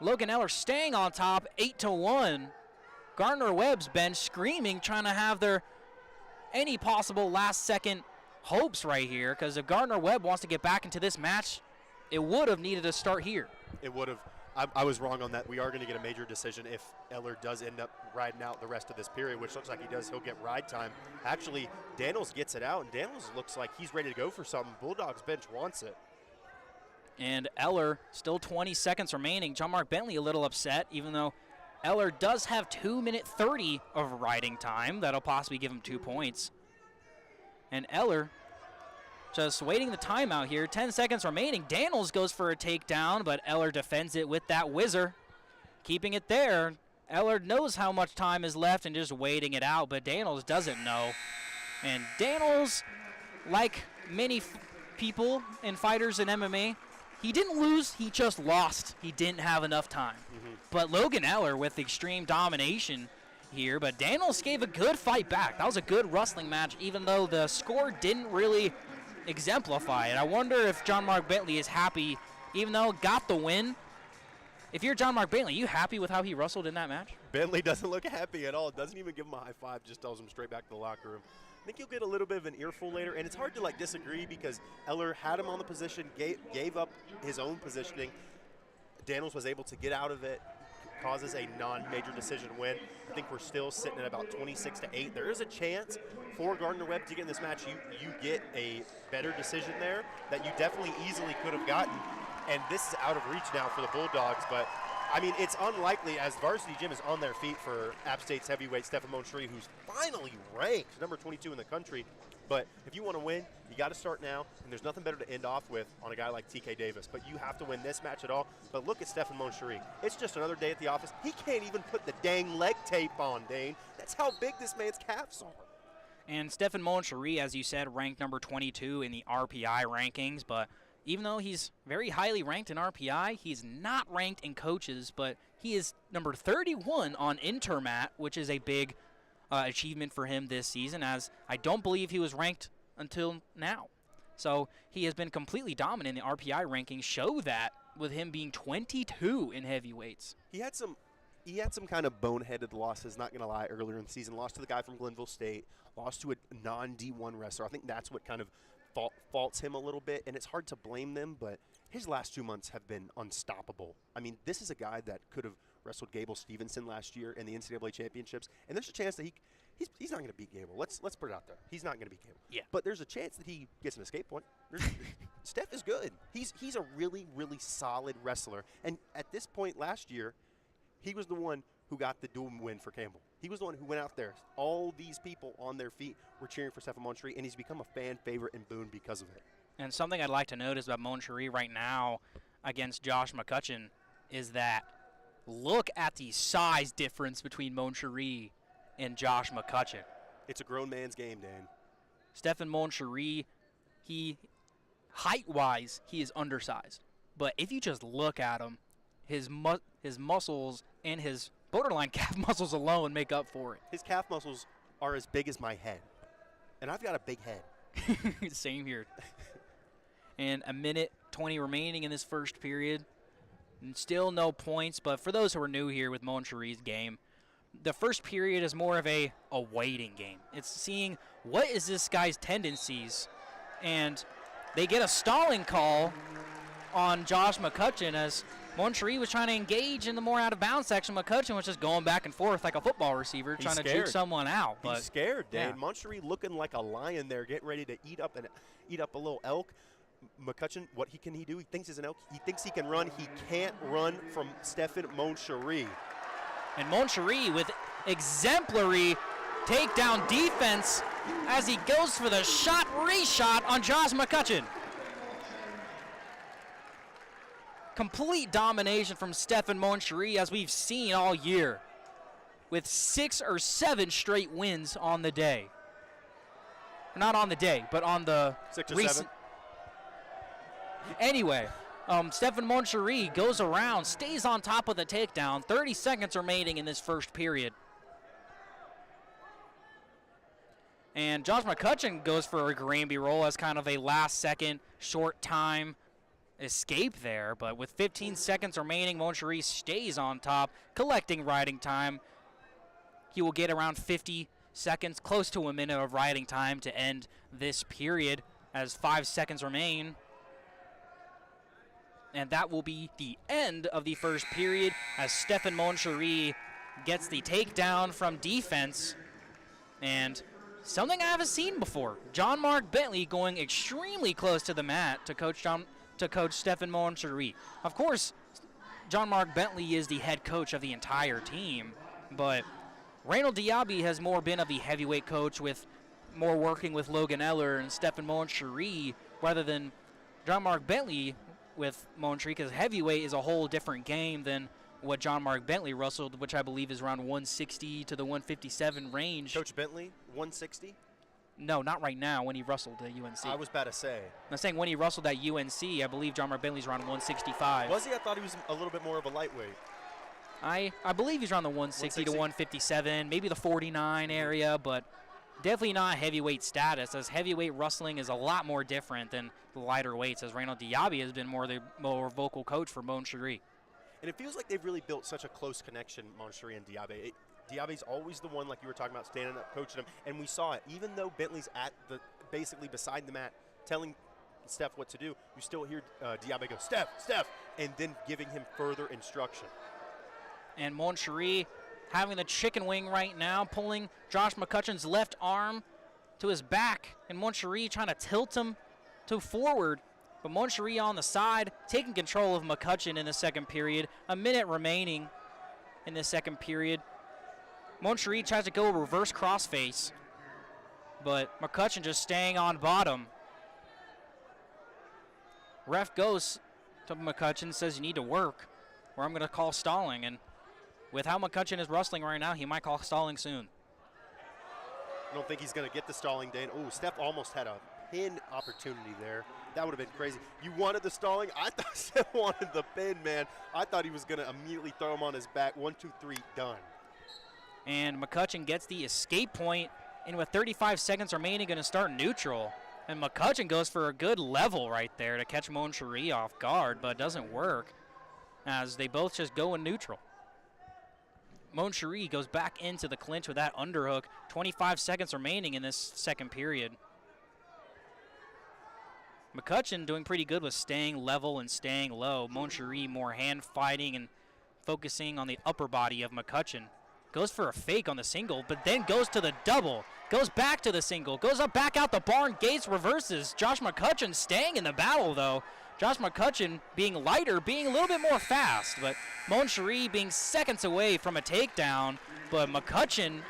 Speaker 1: Logan Eller staying on top, 8-1. Gardner-Webb's bench screaming, trying to have their any possible last-second hopes right here, because if Gardner-Webb wants to get back into this match, it would have needed to start here.
Speaker 2: It would have. I was wrong on that. We are going to get a major decision if Eller does end up riding out the rest of this period, which looks like he does. He'll get ride time. Actually, Daniels gets it out, and Daniels looks like he's ready to go for something. Bulldogs bench wants it.
Speaker 1: And Eller, still 20 seconds remaining. John Mark Bentley a little upset, even though Eller does have 2:30 of riding time. That'll possibly give him 2 points. And Eller just waiting the timeout here. 10 seconds remaining. Daniels goes for a takedown, but Eller defends it with that whizzer. Keeping it there. Eller knows how much time is left and just waiting it out, but Daniels doesn't know. And Daniels, like many people and fighters in MMA, he didn't lose, he just lost. He didn't have enough time. But Logan Eller with extreme domination here, but Daniels gave a good fight back. That was a good wrestling match, even though the score didn't really exemplify it. I wonder if John Mark Bentley is happy, even though got the win. If you're John Mark Bentley, you happy with how he wrestled in that match?
Speaker 2: Bentley doesn't look happy at all. Doesn't even give him a high five, just tells him straight back to the locker room. I think you'll get a little bit of an earful later, and it's hard to disagree because Eller had him on the position, gave up his own positioning. Daniels was able to get out of it, causes a non-major decision win. I think we're still sitting at about 26-8. There is a chance for Gardner-Webb to get in this match. You get a better decision there that you definitely easily could have gotten, and this is out of reach now for the Bulldogs, but I mean, it's unlikely as Varsity Gym is on their feet for App State's heavyweight Stephen Moncherie, who's finally ranked number 22 in the country. But if you want to win, you got to start now, and there's nothing better to end off with on a guy like TK Davis. But you have to win this match at all. But look at Stephen Moncherie. It's just another day at the office. He can't even put the dang leg tape on, Dane. That's how big this man's calves are.
Speaker 1: And Stephen Moncherie, as you said, ranked number 22 in the RPI rankings, but even though he's very highly ranked in RPI, he's not ranked in coaches, but he is number 31 on Intermat, which is a big achievement for him this season, as I don't believe he was ranked until now. So he has been completely dominant in the RPI rankings, show that with him being 22 in heavyweights.
Speaker 2: He had some kind of boneheaded losses, not going to lie, earlier in the season. Lost to the guy from Glenville State, lost to a non-D1 wrestler. I think that's what kind of faults him a little bit, and it's hard to blame them, but his last 2 months have been unstoppable. I mean, this is a guy that could have wrestled Gable Stevenson last year in the NCAA championships, and there's a chance that he's not going to beat Gable. Let's put it out there. He's not going to beat Gable.
Speaker 1: Yeah.
Speaker 2: But there's a chance that he gets an escape point. Steph is good. He's a really, really solid wrestler, and at this point last year, he was the one who got the dual win for Campbell. He was the one who went out there. All these people on their feet were cheering for Stephen Moncherie, and he's become a fan favorite in Boone because of it.
Speaker 1: And something I'd like to notice about Moncherie right now against Josh McCutcheon is that look at the size difference between Moncherie and Josh McCutcheon.
Speaker 2: It's a grown man's game, Dan.
Speaker 1: Stephen Moncherie, height-wise, he is undersized. But if you just look at him, his muscles and his borderline calf muscles alone make up for it.
Speaker 2: His calf muscles are as big as my head, and I've got a big head.
Speaker 1: Same here. And a minute 20 remaining in this first period. And still no points, but for those who are new here with Moncherie's game, the first period is more of a waiting game. It's seeing what is this guy's tendencies, and they get a stalling call on Josh McCutcheon as Moncherie was trying to engage in the more out-of-bounds section. McCutcheon was just going back and forth like a football receiver, trying to juke someone out. But
Speaker 2: he's scared, Dane.
Speaker 1: Yeah.
Speaker 2: Moncherie looking like a lion there, getting ready to eat up a little elk. McCutcheon, what can he do? He thinks he's an elk. He thinks he can run. He can't run from Stephen Moncherie.
Speaker 1: And Moncherie with exemplary takedown defense as he goes for the shot-reshot on Josh McCutcheon. Complete domination from Stephen Moncherie, as we've seen all year, with 6 or 7 straight wins on the day. Not on the day, but on the
Speaker 2: 6 or
Speaker 1: recent.
Speaker 2: 7.
Speaker 1: Anyway, Stephen Moncherie goes around, stays on top of the takedown. 30 seconds remaining in this first period. And Josh McCutcheon goes for a Granby roll as kind of a last-second, short-time escape there. But with 15 seconds remaining, Moncherie stays on top, collecting riding time. He will get around 50 seconds, close to a minute of riding time to end this period as 5 seconds remain. And that will be the end of the first period as Stephen Moncherie gets the takedown from defense. And something I haven't seen before, John Mark Bentley going extremely close to the mat to coach Stephen Moncherie. Of course, John Mark Bentley is the head coach of the entire team, but Reynold Diaby has more been of the heavyweight coach, with more working with Logan Eller and Stephen Moncherie rather than John Mark Bentley with Moncherie, because heavyweight is a whole different game than what John Mark Bentley wrestled, which I believe is around 160 to the 157 range.
Speaker 2: Coach Bentley, 160?
Speaker 1: No, not right now, when he wrestled at UNC.
Speaker 2: I was about to say.
Speaker 1: I'm saying when he wrestled at UNC, I believe John Mark Bentley's around 165.
Speaker 2: Was he? I thought he was a little bit more of a lightweight.
Speaker 1: I believe he's around the 160 to 157, maybe the 49 area, but definitely not heavyweight status, as heavyweight wrestling is a lot more different than the lighter weights, as Reynold Diaby has been the more vocal coach for Moncherie.
Speaker 2: And it feels like they've really built such a close connection, Moncherie and Diaby. Diaby's always the one, like you were talking about, standing up, coaching him, and we saw it. Even though Bentley's basically beside the mat telling Steph what to do, you still hear Diaby go, Steph, and then giving him further instruction.
Speaker 1: And Moncherie having the chicken wing right now, pulling Josh McCutcheon's left arm to his back, and Moncherie trying to tilt him to forward. But Moncherie on the side, taking control of McCutcheon in the second period. A minute remaining in the second period. Moncherie tries to go reverse crossface, but McCutcheon just staying on bottom. Ref goes to McCutcheon, says you need to work, or I'm going to call stalling. And with how McCutcheon is wrestling right now, he might call stalling soon.
Speaker 2: I don't think he's going to get the stalling, Dane. Oh, Steph almost had a pin opportunity there. That would have been crazy. You wanted the stalling? I thought Steph wanted the pin, man. I thought he was going to immediately throw him on his back. 1, 2, 3, done.
Speaker 1: And McCutcheon gets the escape point, and with 35 seconds remaining, going to start neutral. And McCutcheon goes for a good level right there to catch Moncherie off guard, but it doesn't work as they both just go in neutral. Moncherie goes back into the clinch with that underhook. 25 seconds remaining in this second period. McCutcheon doing pretty good with staying level and staying low. Moncherie more hand fighting and focusing on the upper body of McCutcheon. Goes for a fake on the single, but then goes to the double. Goes back to the single. Goes up, back out the barn gates, reverses. Josh McCutcheon staying in the battle, though. Josh McCutcheon being lighter, being a little bit more fast, but Moncherie being seconds away from a takedown, but McCutcheon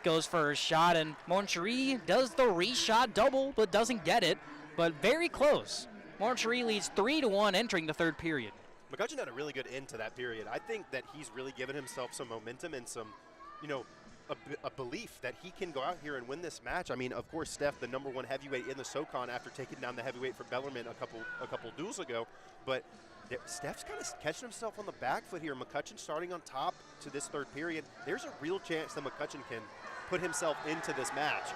Speaker 1: goes for a shot, and Moncherie does the reshot double, but doesn't get it, but very close. Moncherie leads 3-1 entering the third period.
Speaker 2: McCutcheon had a really good end to that period. I think that he's really given himself some momentum and some, a belief that he can go out here and win this match. I mean, of course, Steph, the #1 heavyweight in the SoCon after taking down the heavyweight for Bellarmine a couple duels ago, but Steph's kind of catching himself on the back foot here. McCutcheon starting on top to this third period. There's a real chance that McCutcheon can put himself into this match.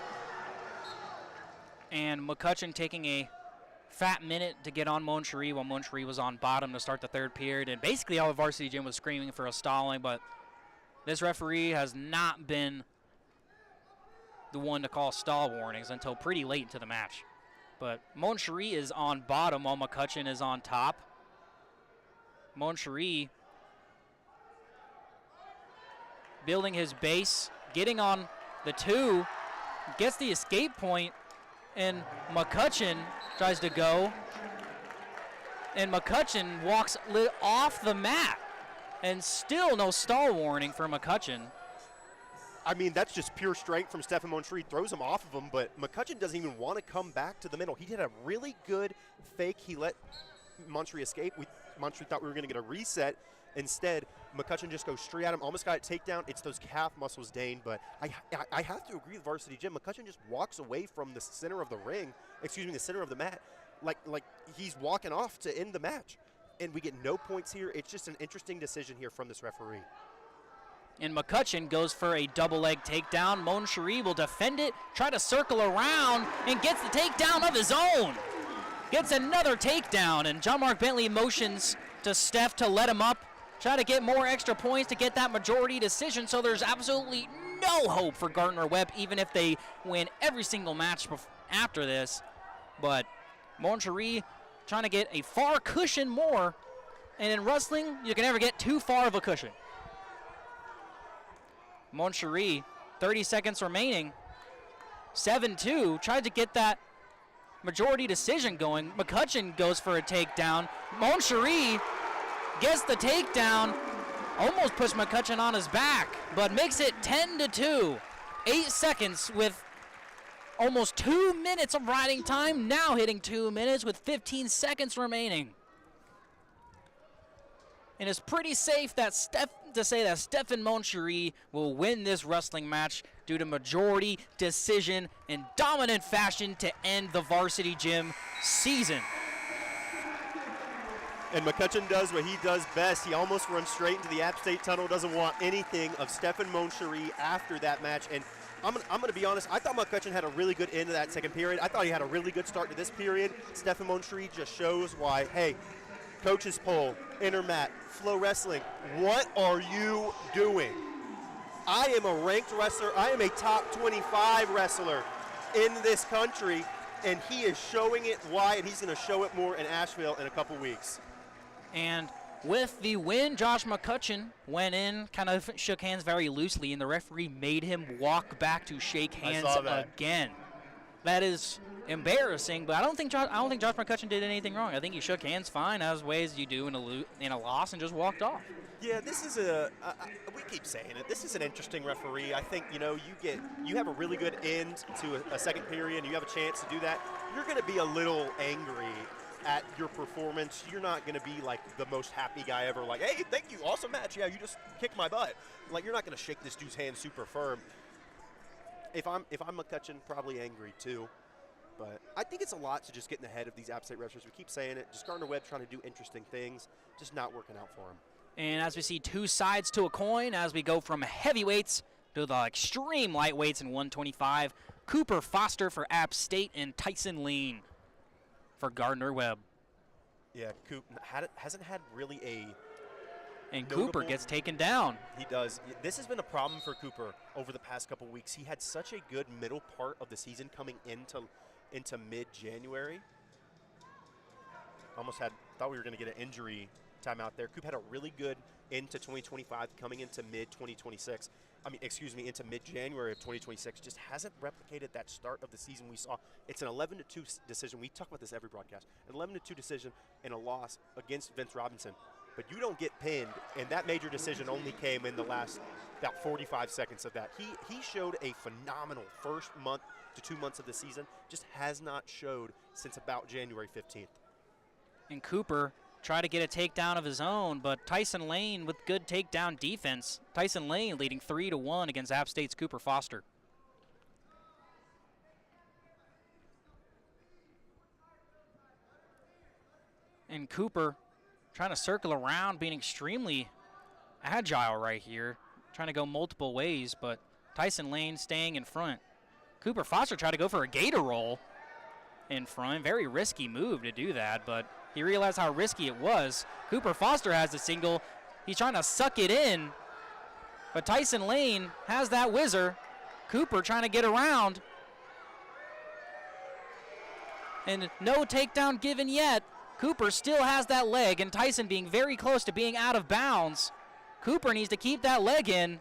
Speaker 1: And McCutcheon taking a fat minute to get on Moncherie while Moncherie was on bottom to start the third period. And basically all of Varsity Gym was screaming for a stalling, but this referee has not been the one to call stall warnings until pretty late into the match. But Moncherie is on bottom while McCutcheon is on top. Moncherie building his base, getting on the 2, gets the escape point, and McCutcheon tries to go, and McCutcheon walks off the mat, and still no stall warning for McCutcheon.
Speaker 2: I mean, that's just pure strength from Stephen Moncherie. Throws him off of him, but McCutcheon doesn't even want to come back to the middle. He did a really good fake. He let Moncherie escape. Moncherie thought we were going to get a reset. Instead, McCutcheon just goes straight at him, almost got a takedown. It's those calf muscles, Dane, but I have to agree with Varsity Gym. McCutcheon just walks away from the center of the ring, the center of the mat, like he's walking off to end the match. And we get no points here. It's just an interesting decision here from this referee.
Speaker 1: And McCutcheon goes for a double leg takedown. Moncherie will defend it, try to circle around, and gets the takedown of his own. Gets another takedown, and John Mark Bentley motions to Steph to let him up, try to get more extra points to get that majority decision, so there's absolutely no hope for Gardner-Webb, even if they win every single match after this. But Moncherie trying to get a far cushion more, and in wrestling, you can never get too far of a cushion. Moncherie, 30 seconds remaining, 7-2, tried to get that majority decision going. McCutcheon goes for a takedown. Moncherie gets the takedown, almost puts McCutcheon on his back, but makes it 10-2. 8 seconds with almost 2 minutes of riding time, now hitting 2 minutes with 15 seconds remaining. And it's pretty safe to say that Stephen Moncherie will win this wrestling match due to majority decision in dominant fashion to end the Varsity Gym season.
Speaker 2: And McCutcheon does what he does best. He almost runs straight into the App State tunnel, doesn't want anything of Stephen Moncherie after that match. And I'm going to be honest, I thought McCutcheon had a really good end to that second period. I thought he had a really good start to this period. Stephen Moncherie just shows why, hey, coach's poll, Intermat, Flow Wrestling, what are you doing? I am a ranked wrestler. I am a top 25 wrestler in this country, and he is showing it why, and he's going to show it more in Asheville in a couple weeks.
Speaker 1: And with the win, Josh McCutcheon went in, kind of shook hands very loosely, and the referee made him walk back to shake hands again. That is embarrassing, but I don't think Josh McCutcheon did anything wrong. I think he shook hands fine, as ways you do in a loss, and just walked off.
Speaker 2: Yeah, this is we keep saying it, this is an interesting referee. I think, you have a really good end to a second period, and you have a chance to do that. You're going to be a little angry at your performance. You're not going to be like the most happy guy ever, like, hey, thank you, awesome match, yeah, you just kicked my butt. Like, you're not going to shake this dude's hand super firm. If I'm McCutcheon, probably angry too. But I think it's a lot to just get in the head of these App State wrestlers. We keep saying it, just Gardner-Webb trying to do interesting things, just not working out for him.
Speaker 1: And as we see two sides to a coin, as we go from heavyweights to the extreme lightweights in 125, Cooper Foster for App State and Tyson Lean for Gardner-Webb.
Speaker 2: Yeah, Coop hasn't had really a
Speaker 1: And Cooper gets taken down.
Speaker 2: He does. This has been a problem for Cooper over the past couple weeks. He had such a good middle part of the season coming into mid-January. Thought we were going to get an injury time out there. Coop had a really good into 2025 coming into mid-2026. into mid-January of 2026, just hasn't replicated that start of the season we saw. It's an 11-2 decision. We talk about this every broadcast. An 11-2 decision and a loss against Vince Robinson. But you don't get pinned, and that major decision only came in the last about 45 seconds of that. He showed a phenomenal first month to 2 months of the season, just has not showed since about January 15th.
Speaker 1: And Cooper tried to get a takedown of his own, but Tyson Lane with good takedown defense. Tyson Lane leading 3-1 against App State's Cooper Foster. And Cooper trying to circle around, being extremely agile right here, trying to go multiple ways, but Tyson Lane staying in front. Cooper Foster tried to go for a gator roll in front. Very risky move to do that, but he realized how risky it was. Cooper Foster has the single. He's trying to suck it in, but Tyson Lane has that whizzer. Cooper trying to get around. And no takedown given yet. Cooper still has that leg, and Tyson being very close to being out of bounds. Cooper needs to keep that leg in,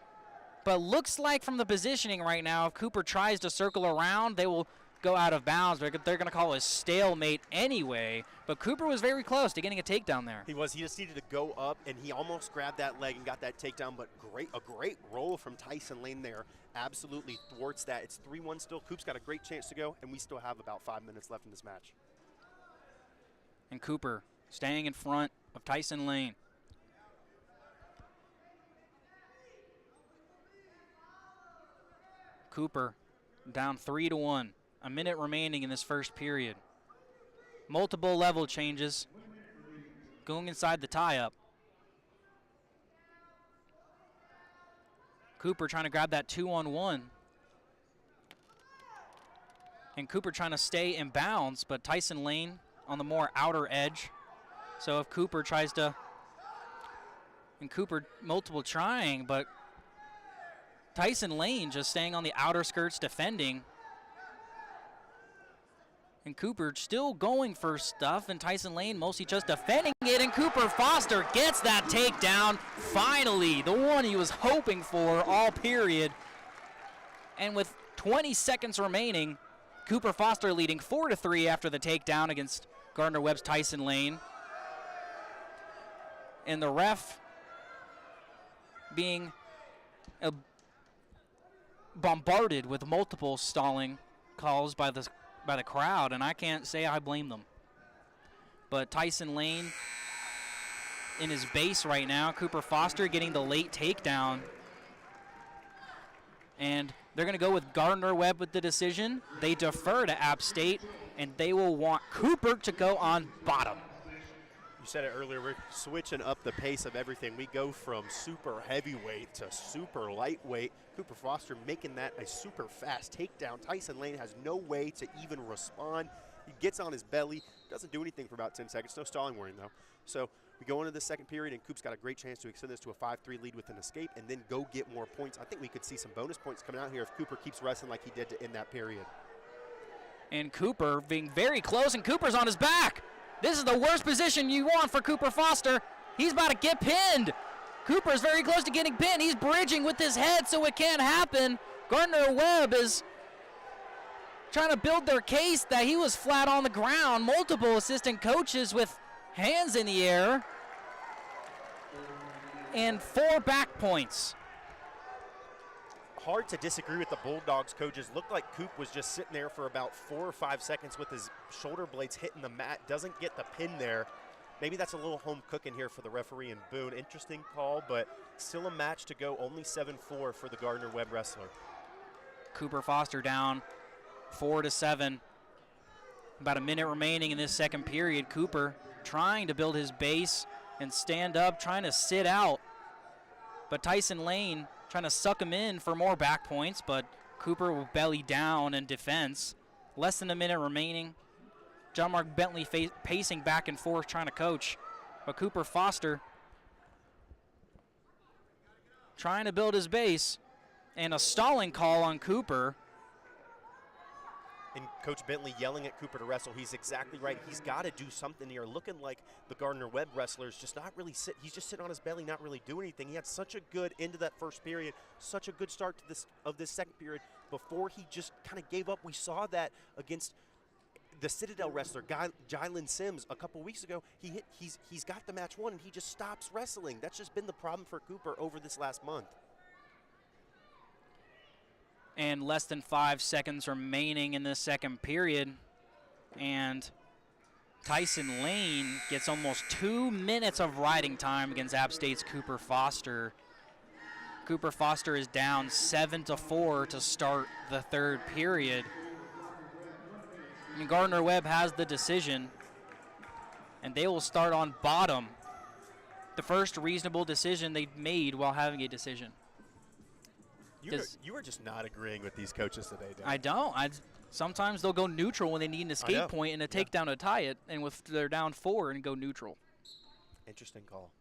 Speaker 1: but looks like from the positioning right now, if Cooper tries to circle around, they will go out of bounds. They're going to call it a stalemate anyway, but Cooper was very close to getting a takedown there.
Speaker 2: He was. He just needed to go up, and he almost grabbed that leg and got that takedown, but a great roll from Tyson Lane there absolutely thwarts that. It's 3-1 still. Coop's got a great chance to go, and we still have about 5 minutes left in this match.
Speaker 1: And Cooper staying in front of Tyson Lane. Cooper down 3-1. A minute remaining in this first period. Multiple level changes going inside the tie-up. Cooper trying to grab that 2-on-1. And Cooper trying to stay in bounds, but Tyson Lane on the more outer edge. So if Cooper tries to, and Cooper multiple trying, but Tyson Lane just staying on the outer skirts defending. And Cooper still going for stuff, and Tyson Lane mostly just defending it, and Cooper Foster gets that takedown. Finally, the one he was hoping for all period. And with 20 seconds remaining, Cooper Foster leading 4-3 after the takedown against Gardner-Webb's Tyson Lane. And the ref being bombarded with multiple stalling calls by the crowd, and I can't say I blame them. But Tyson Lane in his base right now. Cooper Foster getting the late takedown. And they're going to go with Gardner-Webb with the decision. They defer to App State, and they will want Cooper to go on bottom.
Speaker 2: You said it earlier, we're switching up the pace of everything. We go from super heavyweight to super lightweight. Cooper Foster making that a super fast takedown. Tyson Lane has no way to even respond. He gets on his belly, doesn't do anything for about 10 seconds. No stalling warning, though. So we go into the second period, and Coop's got a great chance to extend this to a 5-3 lead with an escape and then go get more points. I think we could see some bonus points coming out here if Cooper keeps wrestling like he did to end that period.
Speaker 1: And Cooper being very close, and Cooper's on his back. This is the worst position you want for Cooper Foster. He's about to get pinned. Cooper's very close to getting pinned. He's bridging with his head so it can't happen. Gardner-Webb is trying to build their case that he was flat on the ground. Multiple assistant coaches with hands in the air. And 4 back points.
Speaker 2: Hard to disagree with the Bulldogs coaches. Looked like Coop was just sitting there for about 4 or 5 seconds with his shoulder blades hitting the mat. Doesn't get the pin there. Maybe that's a little home cooking here for the referee in Boone. Interesting call, but still a match to go. Only 7-4 for the Gardner-Webb wrestler.
Speaker 1: Cooper Foster down 4-7. About a minute remaining in this second period. Cooper trying to build his base and stand up, trying to sit out. But Tyson Lane trying to suck him in for more back points, but Cooper will belly down in defense. Less than a minute remaining. John Mark Bentley pacing back and forth trying to coach. But Cooper Foster trying to build his base, and a stalling call on Cooper.
Speaker 2: And Coach Bentley yelling at Cooper to wrestle. He's exactly right. He's got to do something here. Looking like the Gardner-Webb wrestlers, just not really he's just sitting on his belly, not really doing anything. He had such a good end of that first period, such a good start to this second period before he just kind of gave up. We saw that against the Citadel wrestler, Jylen Sims, a couple weeks ago. He's got the match won, and he just stops wrestling. That's just been the problem for Cooper over this last month.
Speaker 1: And less than 5 seconds remaining in this second period. And Tyson Lane gets almost 2 minutes of riding time against App State's Cooper Foster. Cooper Foster is down 7-4 to start the third period. And Gardner-Webb has the decision, and they will start on bottom. The first reasonable decision they've made while having a decision.
Speaker 2: You are just not agreeing with these coaches today, Dan.
Speaker 1: I don't. Sometimes they'll go neutral when they need an escape point and a takedown to tie it, and if they're down 4 and go neutral.
Speaker 2: Interesting call.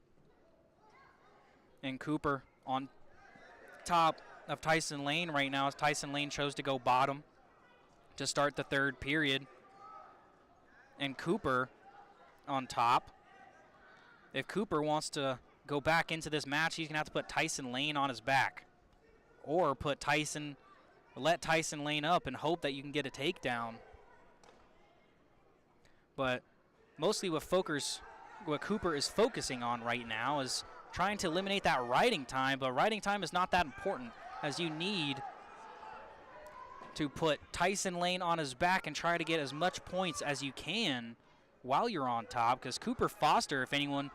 Speaker 1: And Cooper on top of Tyson Lane right now as Tyson Lane chose to go bottom to start the third period. And Cooper on top. If Cooper wants to go back into this match, he's going to have to put Tyson Lane on his back. Or let Tyson Lane up and hope that you can get a takedown. But mostly what Cooper is focusing on right now is trying to eliminate that riding time, but riding time is not that important, as you need to put Tyson Lane on his back and try to get as much points as you can while you're on top, because Cooper Foster, if anyone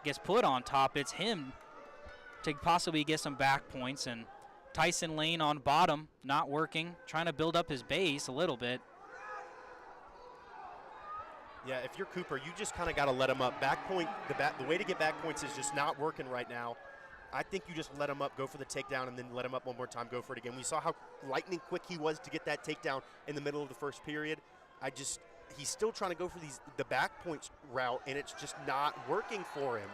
Speaker 1: gets put on top, it's him to possibly get some back points. And Tyson Lane on bottom, not working, trying to build up his base a little bit.
Speaker 2: Yeah, if you're Cooper, you just kind of got to let him up. Back point, the way to get back points is just not working right now. I think you just let him up, go for the takedown, and then let him up one more time, go for it again. We saw how lightning quick he was to get that takedown in the middle of the first period. He's still trying to go for the back points route, and it's just not working for him.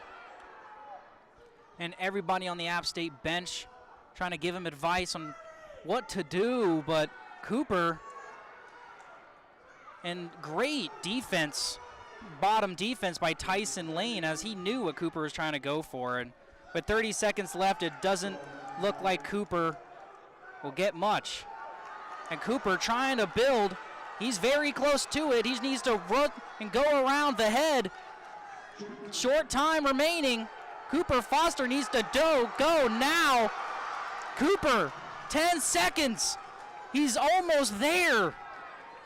Speaker 1: And everybody on the App State bench trying to give him advice on what to do, but Cooper, and great defense, bottom defense by Tyson Lane, as he knew what Cooper was trying to go for. And with 30 seconds left, it doesn't look like Cooper will get much. And Cooper trying to build. He's very close to it. He needs to run and go around the head. Short time remaining. Cooper Foster needs to go now. Cooper, 10 seconds. He's almost there,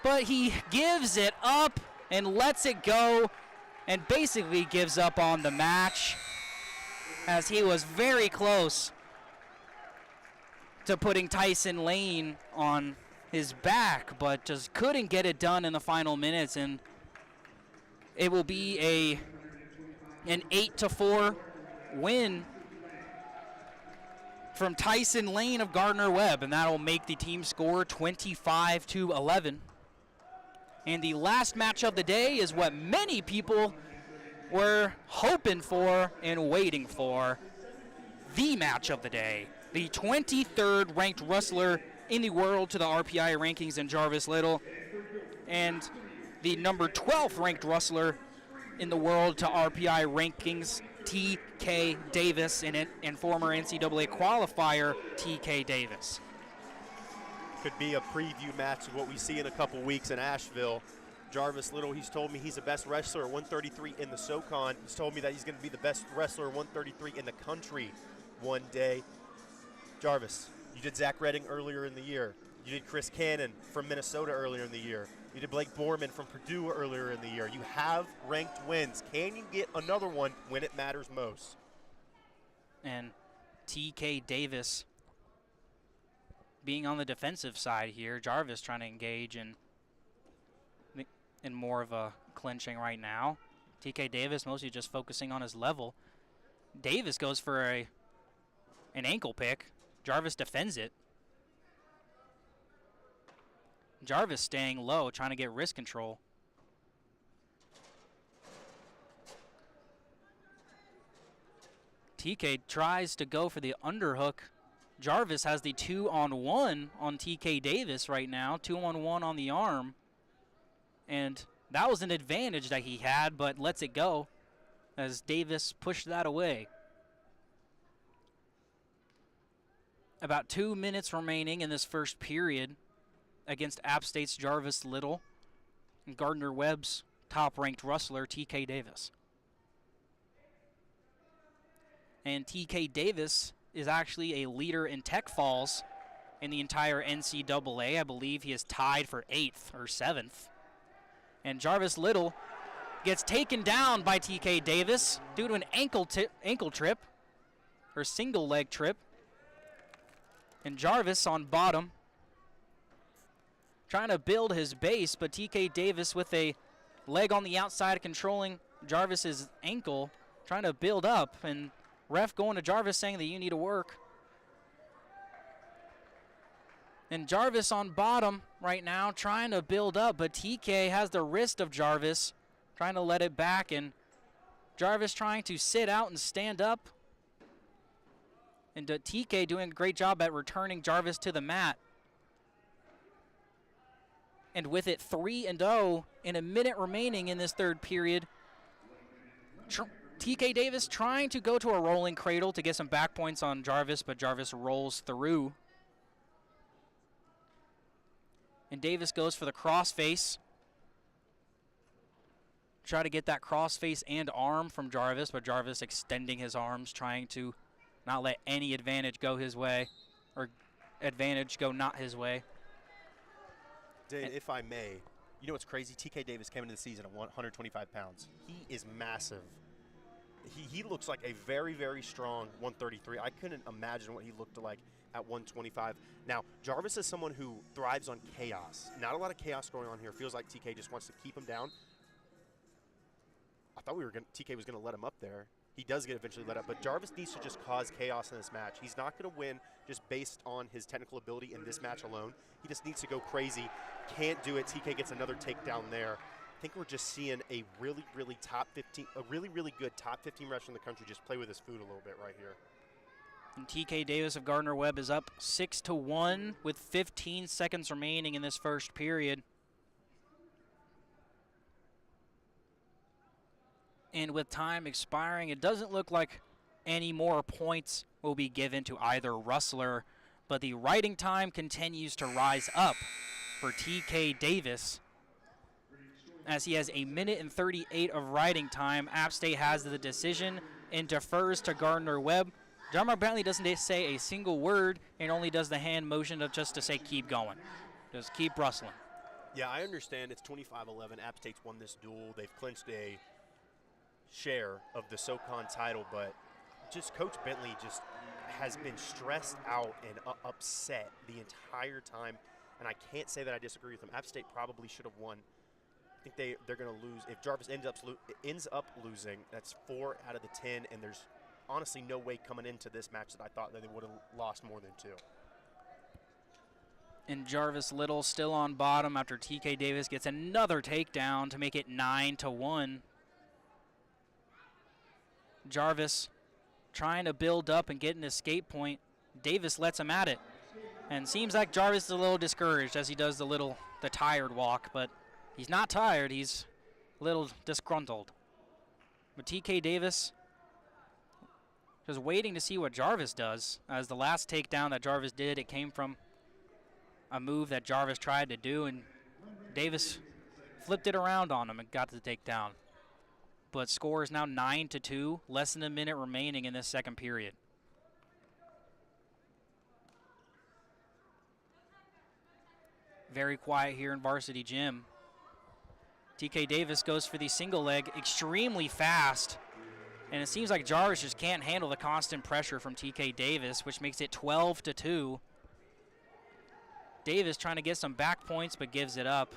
Speaker 1: but he gives it up and lets it go and basically gives up on the match, as he was very close to putting Tyson Lane on his back, but just couldn't get it done in the final minutes. And it will be an 8-4 win from Tyson Lane of Gardner-Webb, and that'll make the team score 25-11. And the last match of the day is what many people were hoping for and waiting for. The match of the day. The 23rd ranked wrestler in the world to the RPI rankings in Jarvis Little, and the number 12th ranked wrestler in the world to RPI rankings, T.K. Davis, and former NCAA qualifier T.K. Davis.
Speaker 2: Could be a preview match of what we see in a couple weeks in Asheville. Jarvis Little, he's told me he's the best wrestler at 133 in the SoCon. He's told me that he's going to be the best wrestler at 133 in the country one day. Jarvis, you did Zach Redding earlier in the year. You did Chris Cannon from Minnesota earlier in the year. You did Blake Borman from Purdue earlier in the year. You have ranked wins. Can you get another one when it matters most?
Speaker 1: And T.K. Davis being on the defensive side here. Jarvis trying to engage in more of a clinching right now. T.K. Davis mostly just focusing on his level. Davis goes for an ankle pick. Jarvis defends it. Jarvis staying low, trying to get wrist control. TK tries to go for the underhook. Jarvis has the 2-on-1 on TK Davis right now. 2-on-1 on the arm. And that was an advantage that he had, but lets it go as Davis pushed that away. About 2 minutes remaining in this first period against App State's Jarvis Little and Gardner-Webb's top-ranked wrestler, TK Davis. And TK Davis is actually a leader in tech falls in the entire NCAA. I believe he is tied for 8th or 7th. And Jarvis Little gets taken down by TK Davis due to an ankle trip, or single leg trip. And Jarvis on bottom, trying to build his base, but TK Davis with a leg on the outside controlling Jarvis's ankle, trying to build up, and ref going to Jarvis saying that you need to work. And Jarvis on bottom right now trying to build up, but TK has the wrist of Jarvis, trying to let it back, and Jarvis trying to sit out and stand up. And TK doing a great job at returning Jarvis to the mat. And with it 3-0 in a minute remaining in this third period, TK Davis trying to go to a rolling cradle to get some back points on Jarvis, but Jarvis rolls through. And Davis goes for the crossface. Try to get that crossface and arm from Jarvis, but Jarvis extending his arms, trying to not let any advantage go his way, or advantage go not his way.
Speaker 2: Dane, if I may, you know what's crazy? TK Davis came into the season at 125 pounds. He is massive. He looks like a very, very strong 133. I couldn't imagine what he looked like at 125. Now, Jarvis is someone who thrives on chaos. Not a lot of chaos going on here. Feels like TK just wants to keep him down. I thought TK was going to let him up there. He does get eventually let up, but Jarvis needs to just cause chaos in this match. He's not going to win just based on his technical ability in this match alone. He just needs to go crazy. Can't do it. TK gets another takedown there. I think we're just seeing a really, really really good top 15 wrestler in the country just play with his food a little bit right here.
Speaker 1: And TK Davis of Gardner-Webb is up 6-1 with 15 seconds remaining in this first period. And with time expiring, it doesn't look like any more points will be given to either wrestler, but the riding time continues to rise up for TK Davis, as he has 1 minute and 38 of riding time. App State has the decision and defers to Gardner-Webb. John Mark Bentley doesn't say a single word and only does the hand motion of just to say keep going. Just keep wrestling.
Speaker 2: Yeah, I understand it's 25-11. App State's won this duel. They've clinched a share of the SoCon title, but just Coach Bentley just has been stressed out and upset the entire time, and I can't say that I disagree with him. App State probably should have won. I think they're going to lose. If Jarvis ends up losing, that's 4 out of the 10, and there's honestly no way coming into this match that I thought that they would have lost more than 2.
Speaker 1: And Jarvis Little still on bottom after TK Davis gets another takedown to make it 9-1. Jarvis trying to build up and get an escape point. Davis lets him at it. And seems like Jarvis is a little discouraged as he does the tired walk, but he's not tired, he's a little disgruntled. But TK Davis just waiting to see what Jarvis does, as the last takedown that Jarvis did, it came from a move that Jarvis tried to do, and Davis flipped it around on him and got the takedown. But score is now 9-2, less than a minute remaining in this second period. Very quiet here in Varsity Gym. TK Davis goes for the single leg extremely fast, and it seems like Jarvis just can't handle the constant pressure from TK Davis, which makes it 12-2. Davis trying to get some back points, but gives it up.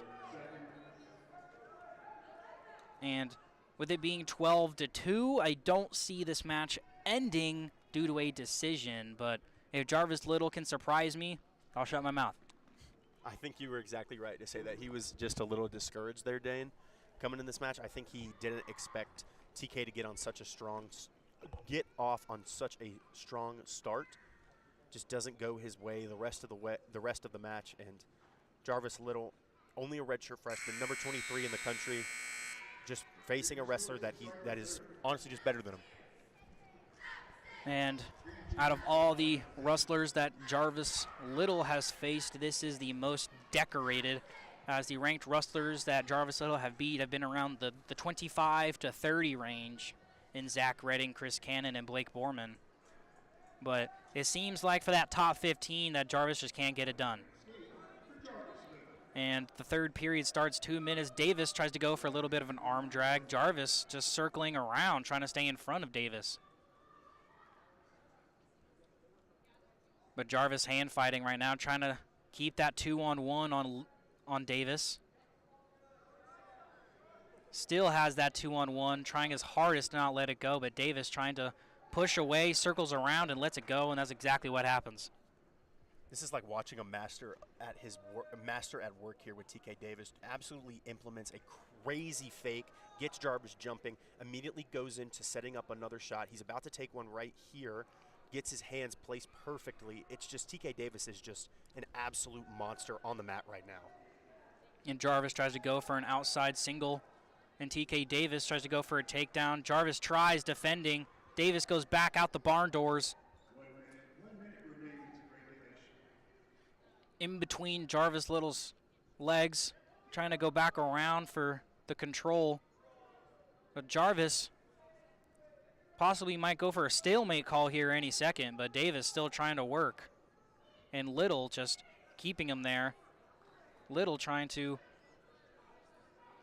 Speaker 1: And with it being 12-2, I don't see this match ending due to a decision, but if Jarvis Little can surprise me, I'll shut my mouth.
Speaker 2: I think you were exactly right to say that he was just a little discouraged there, Dane, coming in this match. I think he didn't expect TK to get off on such a strong start. Just doesn't go his way the rest of the match, and Jarvis Little, only a redshirt freshman, number 23 in the country, just facing a wrestler that is honestly just better than him.
Speaker 1: And out of all the wrestlers that Jarvis Little has faced, this is the most decorated, as the ranked wrestlers that Jarvis Little have beat have been around the 25 to 30 range in Zach Redding, Chris Cannon, and Blake Borman. But it seems like for that top 15 that Jarvis just can't get it done. And the third period starts 2 minutes. Davis tries to go for a little bit of an arm drag. Jarvis just circling around, trying to stay in front of Davis. But Jarvis hand fighting right now, trying to keep that 2-on-1 on Davis. Still has that 2-on-1, trying his hardest to not let it go, but Davis trying to push away, circles around, and lets it go, and that's exactly what happens.
Speaker 2: This is like watching a master at work here with TK Davis. Absolutely implements a crazy fake, gets Jarvis jumping, immediately goes into setting up another shot. He's about to take one right here, gets his hands placed perfectly. It's just TK Davis is just an absolute monster on the mat right now.
Speaker 1: And Jarvis tries to go for an outside single, and TK Davis tries to go for a takedown. Jarvis tries defending. Davis goes back out the barn doors. In between Jarvis Little's legs, trying to go back around for the control. But Jarvis possibly might go for a stalemate call here any second, but Davis still trying to work. And Little just keeping him there. Little trying to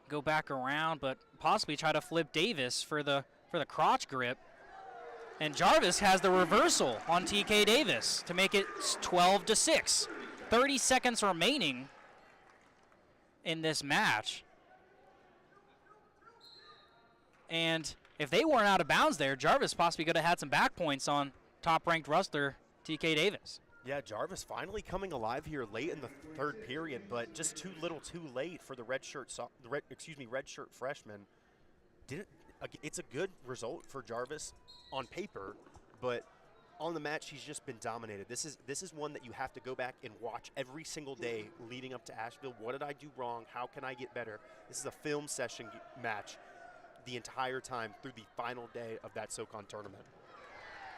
Speaker 1: go back around, but possibly try to flip Davis for the crotch grip. And Jarvis has the reversal on TK Davis to make it 12-6. 30 seconds remaining in this match. And if they weren't out of bounds there, Jarvis possibly could have had some back points on top-ranked wrestler TK Davis.
Speaker 2: Yeah, Jarvis finally coming alive here late in the third period, but just too little, too late for the redshirt freshman. It's a good result for Jarvis on paper, but on the match he's just been dominated. This is one that you have to go back and watch every single day leading up to Asheville. What did I do wrong? How can I get better? This is a film session match the entire time through the final day of that SoCon tournament.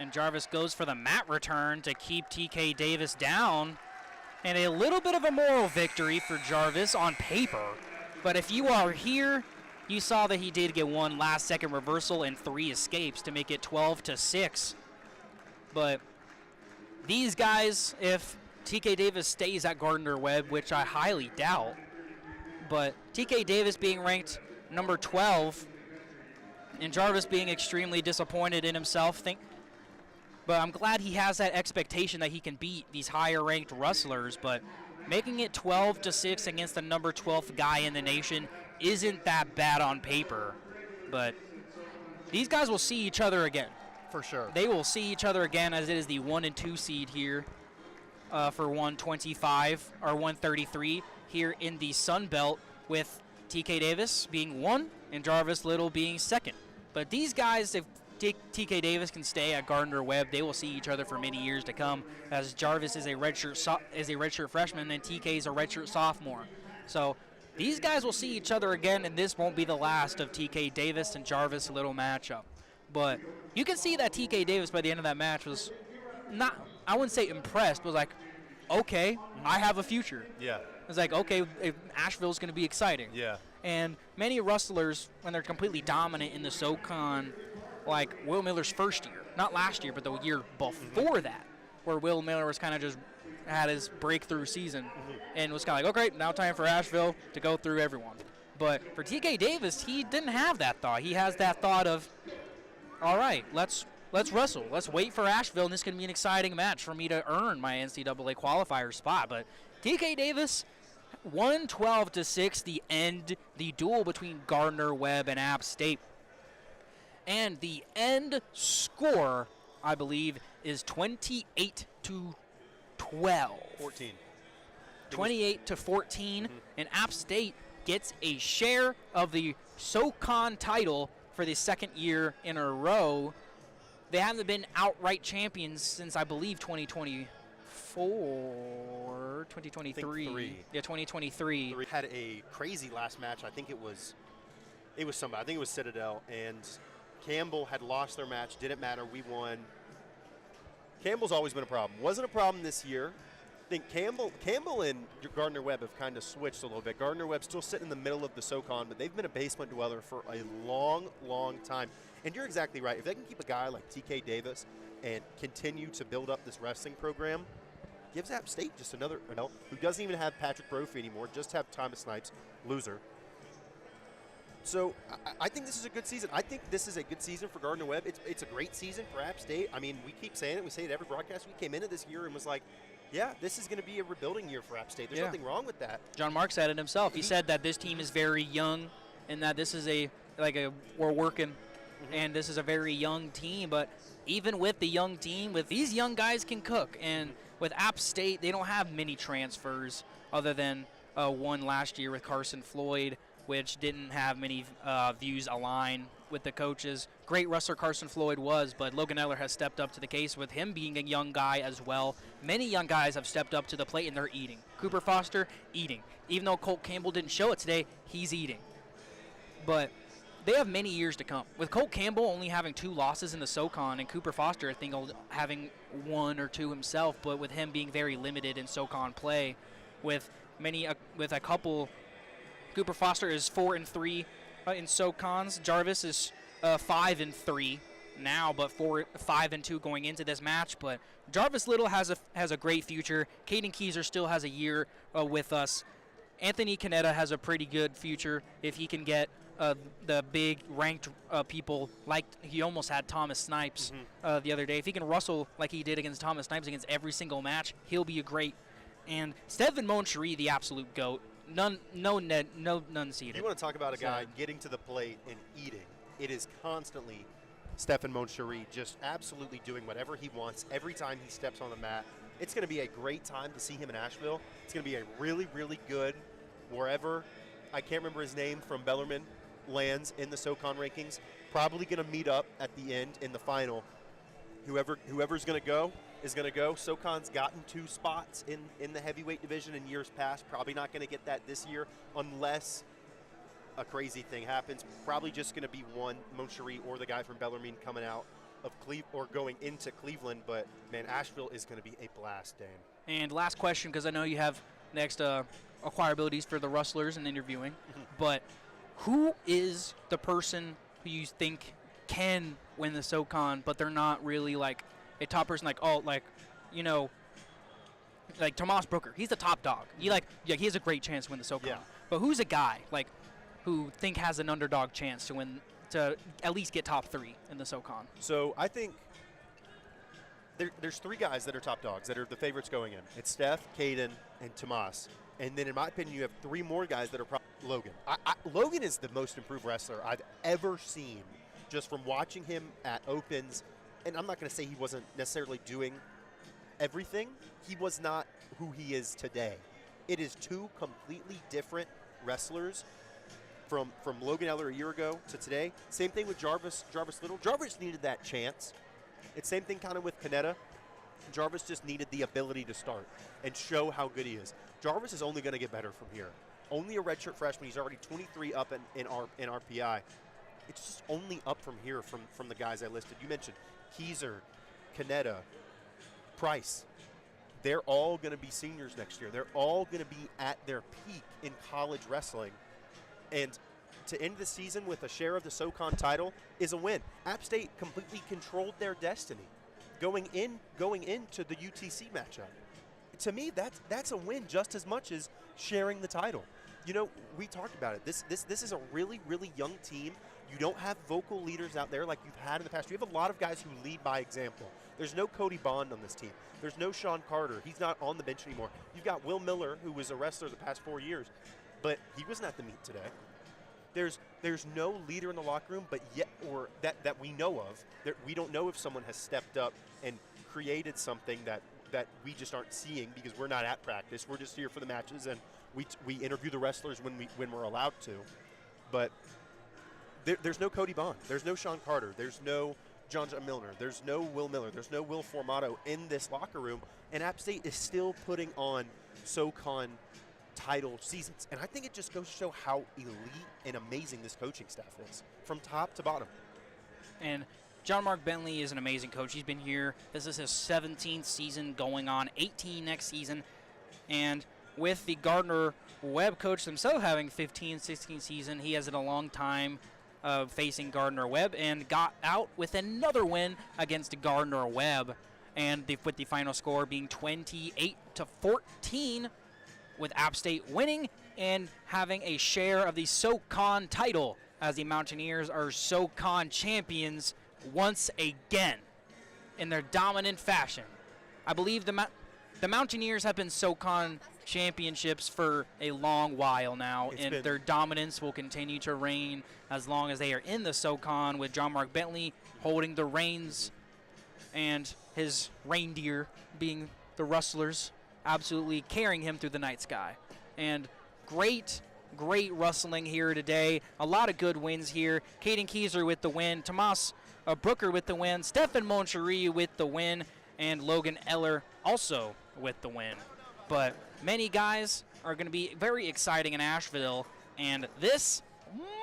Speaker 1: And Jarvis goes for the mat return to keep TK Davis down. And a little bit of a moral victory for Jarvis on paper. But if you are here, you saw that he did get one last-second reversal and 3 escapes to make it 12-6. But these guys, if TK Davis stays at Gardner-Webb, which I highly doubt, but TK Davis being ranked number 12 and Jarvis being extremely disappointed in himself, but I'm glad he has that expectation that he can beat these higher-ranked wrestlers, but making it 12-6 against the number 12th guy in the nation isn't that bad on paper. But these guys will see each other again.
Speaker 2: For sure.
Speaker 1: They will see each other again, as it is the 1 and 2 seed here for 125 or 133 here in the Sun Belt, with TK Davis being 1 and Jarvis Little being 2nd. But these guys, if TK Davis can stay at Gardner-Webb, they will see each other for many years to come, as Jarvis is a redshirt freshman and TK is a redshirt sophomore. So these guys will see each other again, and this won't be the last of TK Davis and Jarvis Little matchup. But you can see that TK Davis by the end of that match was not, I wouldn't say impressed, but was like, okay, I have a future.
Speaker 2: Yeah.
Speaker 1: It's like, okay, Asheville's going to be exciting.
Speaker 2: Yeah.
Speaker 1: And many wrestlers, when they're completely dominant in the SoCon, like Will Miller's first year, not last year, but the year before that, where Will Miller was kind of just had his breakthrough season and was kind of like, okay, now time for Asheville to go through everyone. But for TK Davis, he didn't have that thought. He has that thought of, all right, let's wrestle. Let's wait for Asheville, and this can be an exciting match for me to earn my NCAA qualifier spot. But TK Davis, 112-6, the duel between Gardner-Webb and App State. And the end score, I believe, is 28-12.
Speaker 2: 14.
Speaker 1: 28-14, and App State gets a share of the SoCon title for the second year in a row. They haven't been outright champions since, I believe, 2024. 2023.
Speaker 2: Three.
Speaker 1: Yeah, 2023.
Speaker 2: We had a crazy last match. I think it was somebody. I think it was Citadel, and Campbell had lost their match. Didn't matter. We won. Campbell's always been a problem. Wasn't a problem this year. I think Campbell and Gardner-Webb have kind of switched a little bit. Gardner-Webb still sitting in the middle of the SoCon, but they've been a basement dweller for a long, long time. And you're exactly right. If they can keep a guy like TK Davis and continue to build up this wrestling program, gives App State just another who doesn't even have Patrick Brophy anymore, just have Thomas Snipes, loser. So I think this is a good season. I think this is a good season for Gardner-Webb. It's a great season for App State. I mean, we keep saying it. We say it every broadcast. We came into this year and was like, yeah, this is going to be a rebuilding year for App State. There's nothing wrong with that.
Speaker 1: John Mark said it himself. He said that this team is very young and that this is we're working and this is a very young team. But even with the young team, with these young guys can cook. And with App State, they don't have many transfers other than one last year with Carson Floyd, which didn't have many views align with the coaches. Great wrestler Carson Floyd was, but Logan Eller has stepped up to the case with him being a young guy as well. Many young guys have stepped up to the plate, and they're eating. Cooper Foster, eating. Even though Colt Campbell didn't show it today, he's eating. But they have many years to come. With Colt Campbell only having 2 losses in the SoCon, and Cooper Foster, I think, having 1 or 2 himself, but with him being very limited in SoCon play, with a couple. Cooper Foster is 4-3 in SoCons. Jarvis is 5-3 now, but 5-2 going into this match. But Jarvis Little has a great future. Caden Keyser still has a year with us. Anthony Canetta has a pretty good future if he can get the big ranked people like he almost had Thomas Snipes the other day. If he can wrestle like he did against Thomas Snipes against every single match, he'll be a great. And Stephen Moncherie, the absolute GOAT. None seated.
Speaker 2: You want to talk about a guy getting to the plate and eating. It is constantly Stephen Moncherie just absolutely doing whatever he wants every time he steps on the mat. It's going to be a great time to see him in Asheville. It's going to be a really, really good wherever, I can't remember his name, from Bellarmine lands in the SoCon rankings. Probably going to meet up at the end in the final. Whoever's going to go is going to go. SoCon's gotten 2 spots in the heavyweight division in years past. Probably not going to get that this year unless a crazy thing happens. Probably just going to be one, Moncherie or the guy from Bellarmine coming out of or going into Cleveland. But, man, Asheville is going to be a blast, Dane.
Speaker 1: And last question, because I know you have next acquirabilities for the Rustlers and interviewing. But who is the person who you think can win the SoCon, but they're not really like a top person, like Tomas Brooker? He's the top dog. He has a great chance to win the SoCon. Yeah. But who's a guy who has an underdog chance to win, to at least get top 3 in the SoCon?
Speaker 2: So I think there's 3 guys that are top dogs that are the favorites going in. It's Steph, Caden, and Tomas. And then in my opinion, you have 3 more guys that are probably Logan. Logan is the most improved wrestler I've ever seen, just from watching him at Opens. And I'm not going to say he wasn't necessarily doing everything. He was not who he is today. It is 2 completely different wrestlers from Logan Eller a year ago to today. Same thing with Jarvis Little. Jarvis needed that chance. It's same thing kind of with Canetta. Jarvis just needed the ability to start and show how good he is. Jarvis is only going to get better from here. Only a redshirt freshman. He's already 23 up in RPI. It's just only up from here from the guys I listed. You mentioned Keyser, Canetta, Price. They're all going to be seniors next year. They're all going to be at their peak in college wrestling. And to end the season with a share of the SoCon title is a win. App State completely controlled their destiny going into the UTC matchup. To me, that's a win just as much as sharing the title. You know, we talked about it. This is a really, really young team. You don't have vocal leaders out there like you've had in the past. You have a lot of guys who lead by example. There's no Cody Bond on this team. There's no Sean Carter. He's not on the bench anymore. You've got Will Miller, who was a wrestler the past 4 years, but he wasn't at the meet today. There's no leader in the locker room, but yet, or that we know of. We don't know if someone has stepped up and created something that we just aren't seeing because we're not at practice. We're just here for the matches, and we interview the wrestlers when we're allowed to. But there's no Cody Bond. There's no Sean Carter. There's no John Milner. There's no Will Miller. There's no Will Formato in this locker room. And App State is still putting on SoCon title seasons. And I think it just goes to show how elite and amazing this coaching staff is from top to bottom.
Speaker 1: And John Mark Bentley is an amazing coach. He's been here. This is his 17th season going on, 18 next season. And with the Gardner-Webb coach themselves having 15, 16 season, he has had a long time facing Gardner-Webb and got out with another win against Gardner-Webb. And with the final score being 28-14, with App State winning and having a share of the SoCon title, as the Mountaineers are SoCon champions once again in their dominant fashion. I believe the Mountaineers have been SoCon championships for a long while now, and their dominance will continue to reign as long as they are in the SoCon, with John Mark Bentley holding the reins and his reindeer being the Rustlers, absolutely carrying him through the night sky. And great rustling here today. A lot of good wins here. Caden Keyser with the win. Tomas Brooker with the win. Stefan Moncherie with the win. And Logan Eller also with the win. But many guys are going to be very exciting in Asheville. And this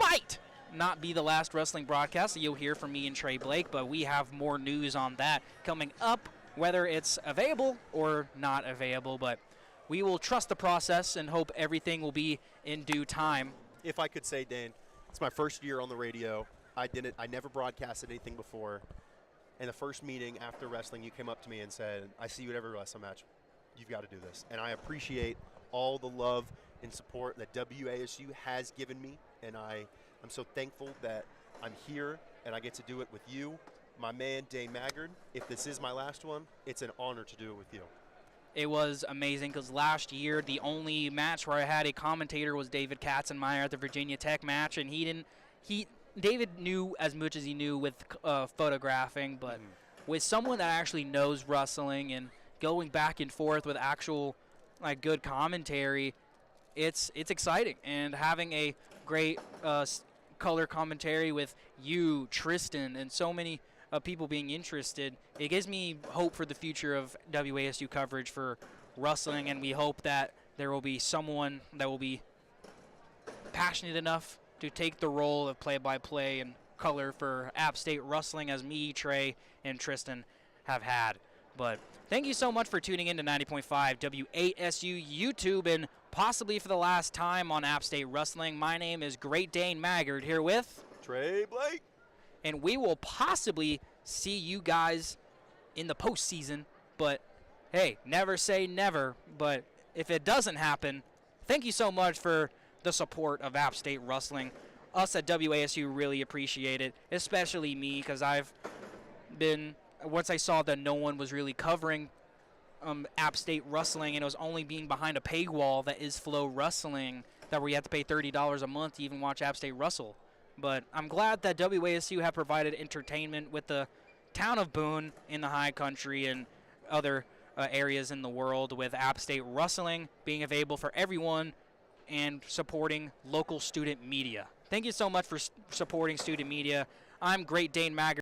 Speaker 1: might not be the last wrestling broadcast that you'll hear from me and Trey Blake, but we have more news on that coming up, whether it's available or not available. But we will trust the process and hope everything will be in due time.
Speaker 2: If I could say, Dane, it's my first year on the radio. I never broadcasted anything before. And the first meeting after wrestling, you came up to me and said, I see you at every wrestling match. You've got to do this. And I appreciate all the love and support that WASU has given me. And I'm so thankful that I'm here and I get to do it with you, my man, Dane Maggard. If this is my last one, it's an honor to do it with you.
Speaker 1: It was amazing because last year the only match where I had a commentator was David Katzenmeyer at the Virginia Tech match, and David knew as much as he knew with photographing, but with someone that actually knows wrestling and going back and forth with actual good commentary, it's exciting. And having a great color commentary with you, Tristan, and so many people being interested, it gives me hope for the future of WASU coverage for wrestling, and we hope that there will be someone that will be passionate enough to take the role of play-by-play and color for App State wrestling, as me, Trey, and Tristan have had. But thank you so much for tuning in to 90.5 WASU YouTube, and possibly for the last time on App State Wrestling. My name is Great Dane Maggard, here with
Speaker 2: Trey Blake.
Speaker 1: And we will possibly see you guys in the postseason. But, hey, never say never. But if it doesn't happen, thank you so much for the support of App State Wrestling. Us at WASU really appreciate it, especially me, because once I saw that no one was really covering App State Wrestling, and it was only being behind a paywall that is Flow Wrestling, that where you have to pay $30 a month to even watch App State wrestle. But I'm glad that WASU have provided entertainment with the town of Boone in the high country and other areas in the world, with App State Wrestling being available for everyone and supporting local student media. Thank you so much for supporting student media. I'm Great Dane Maggard.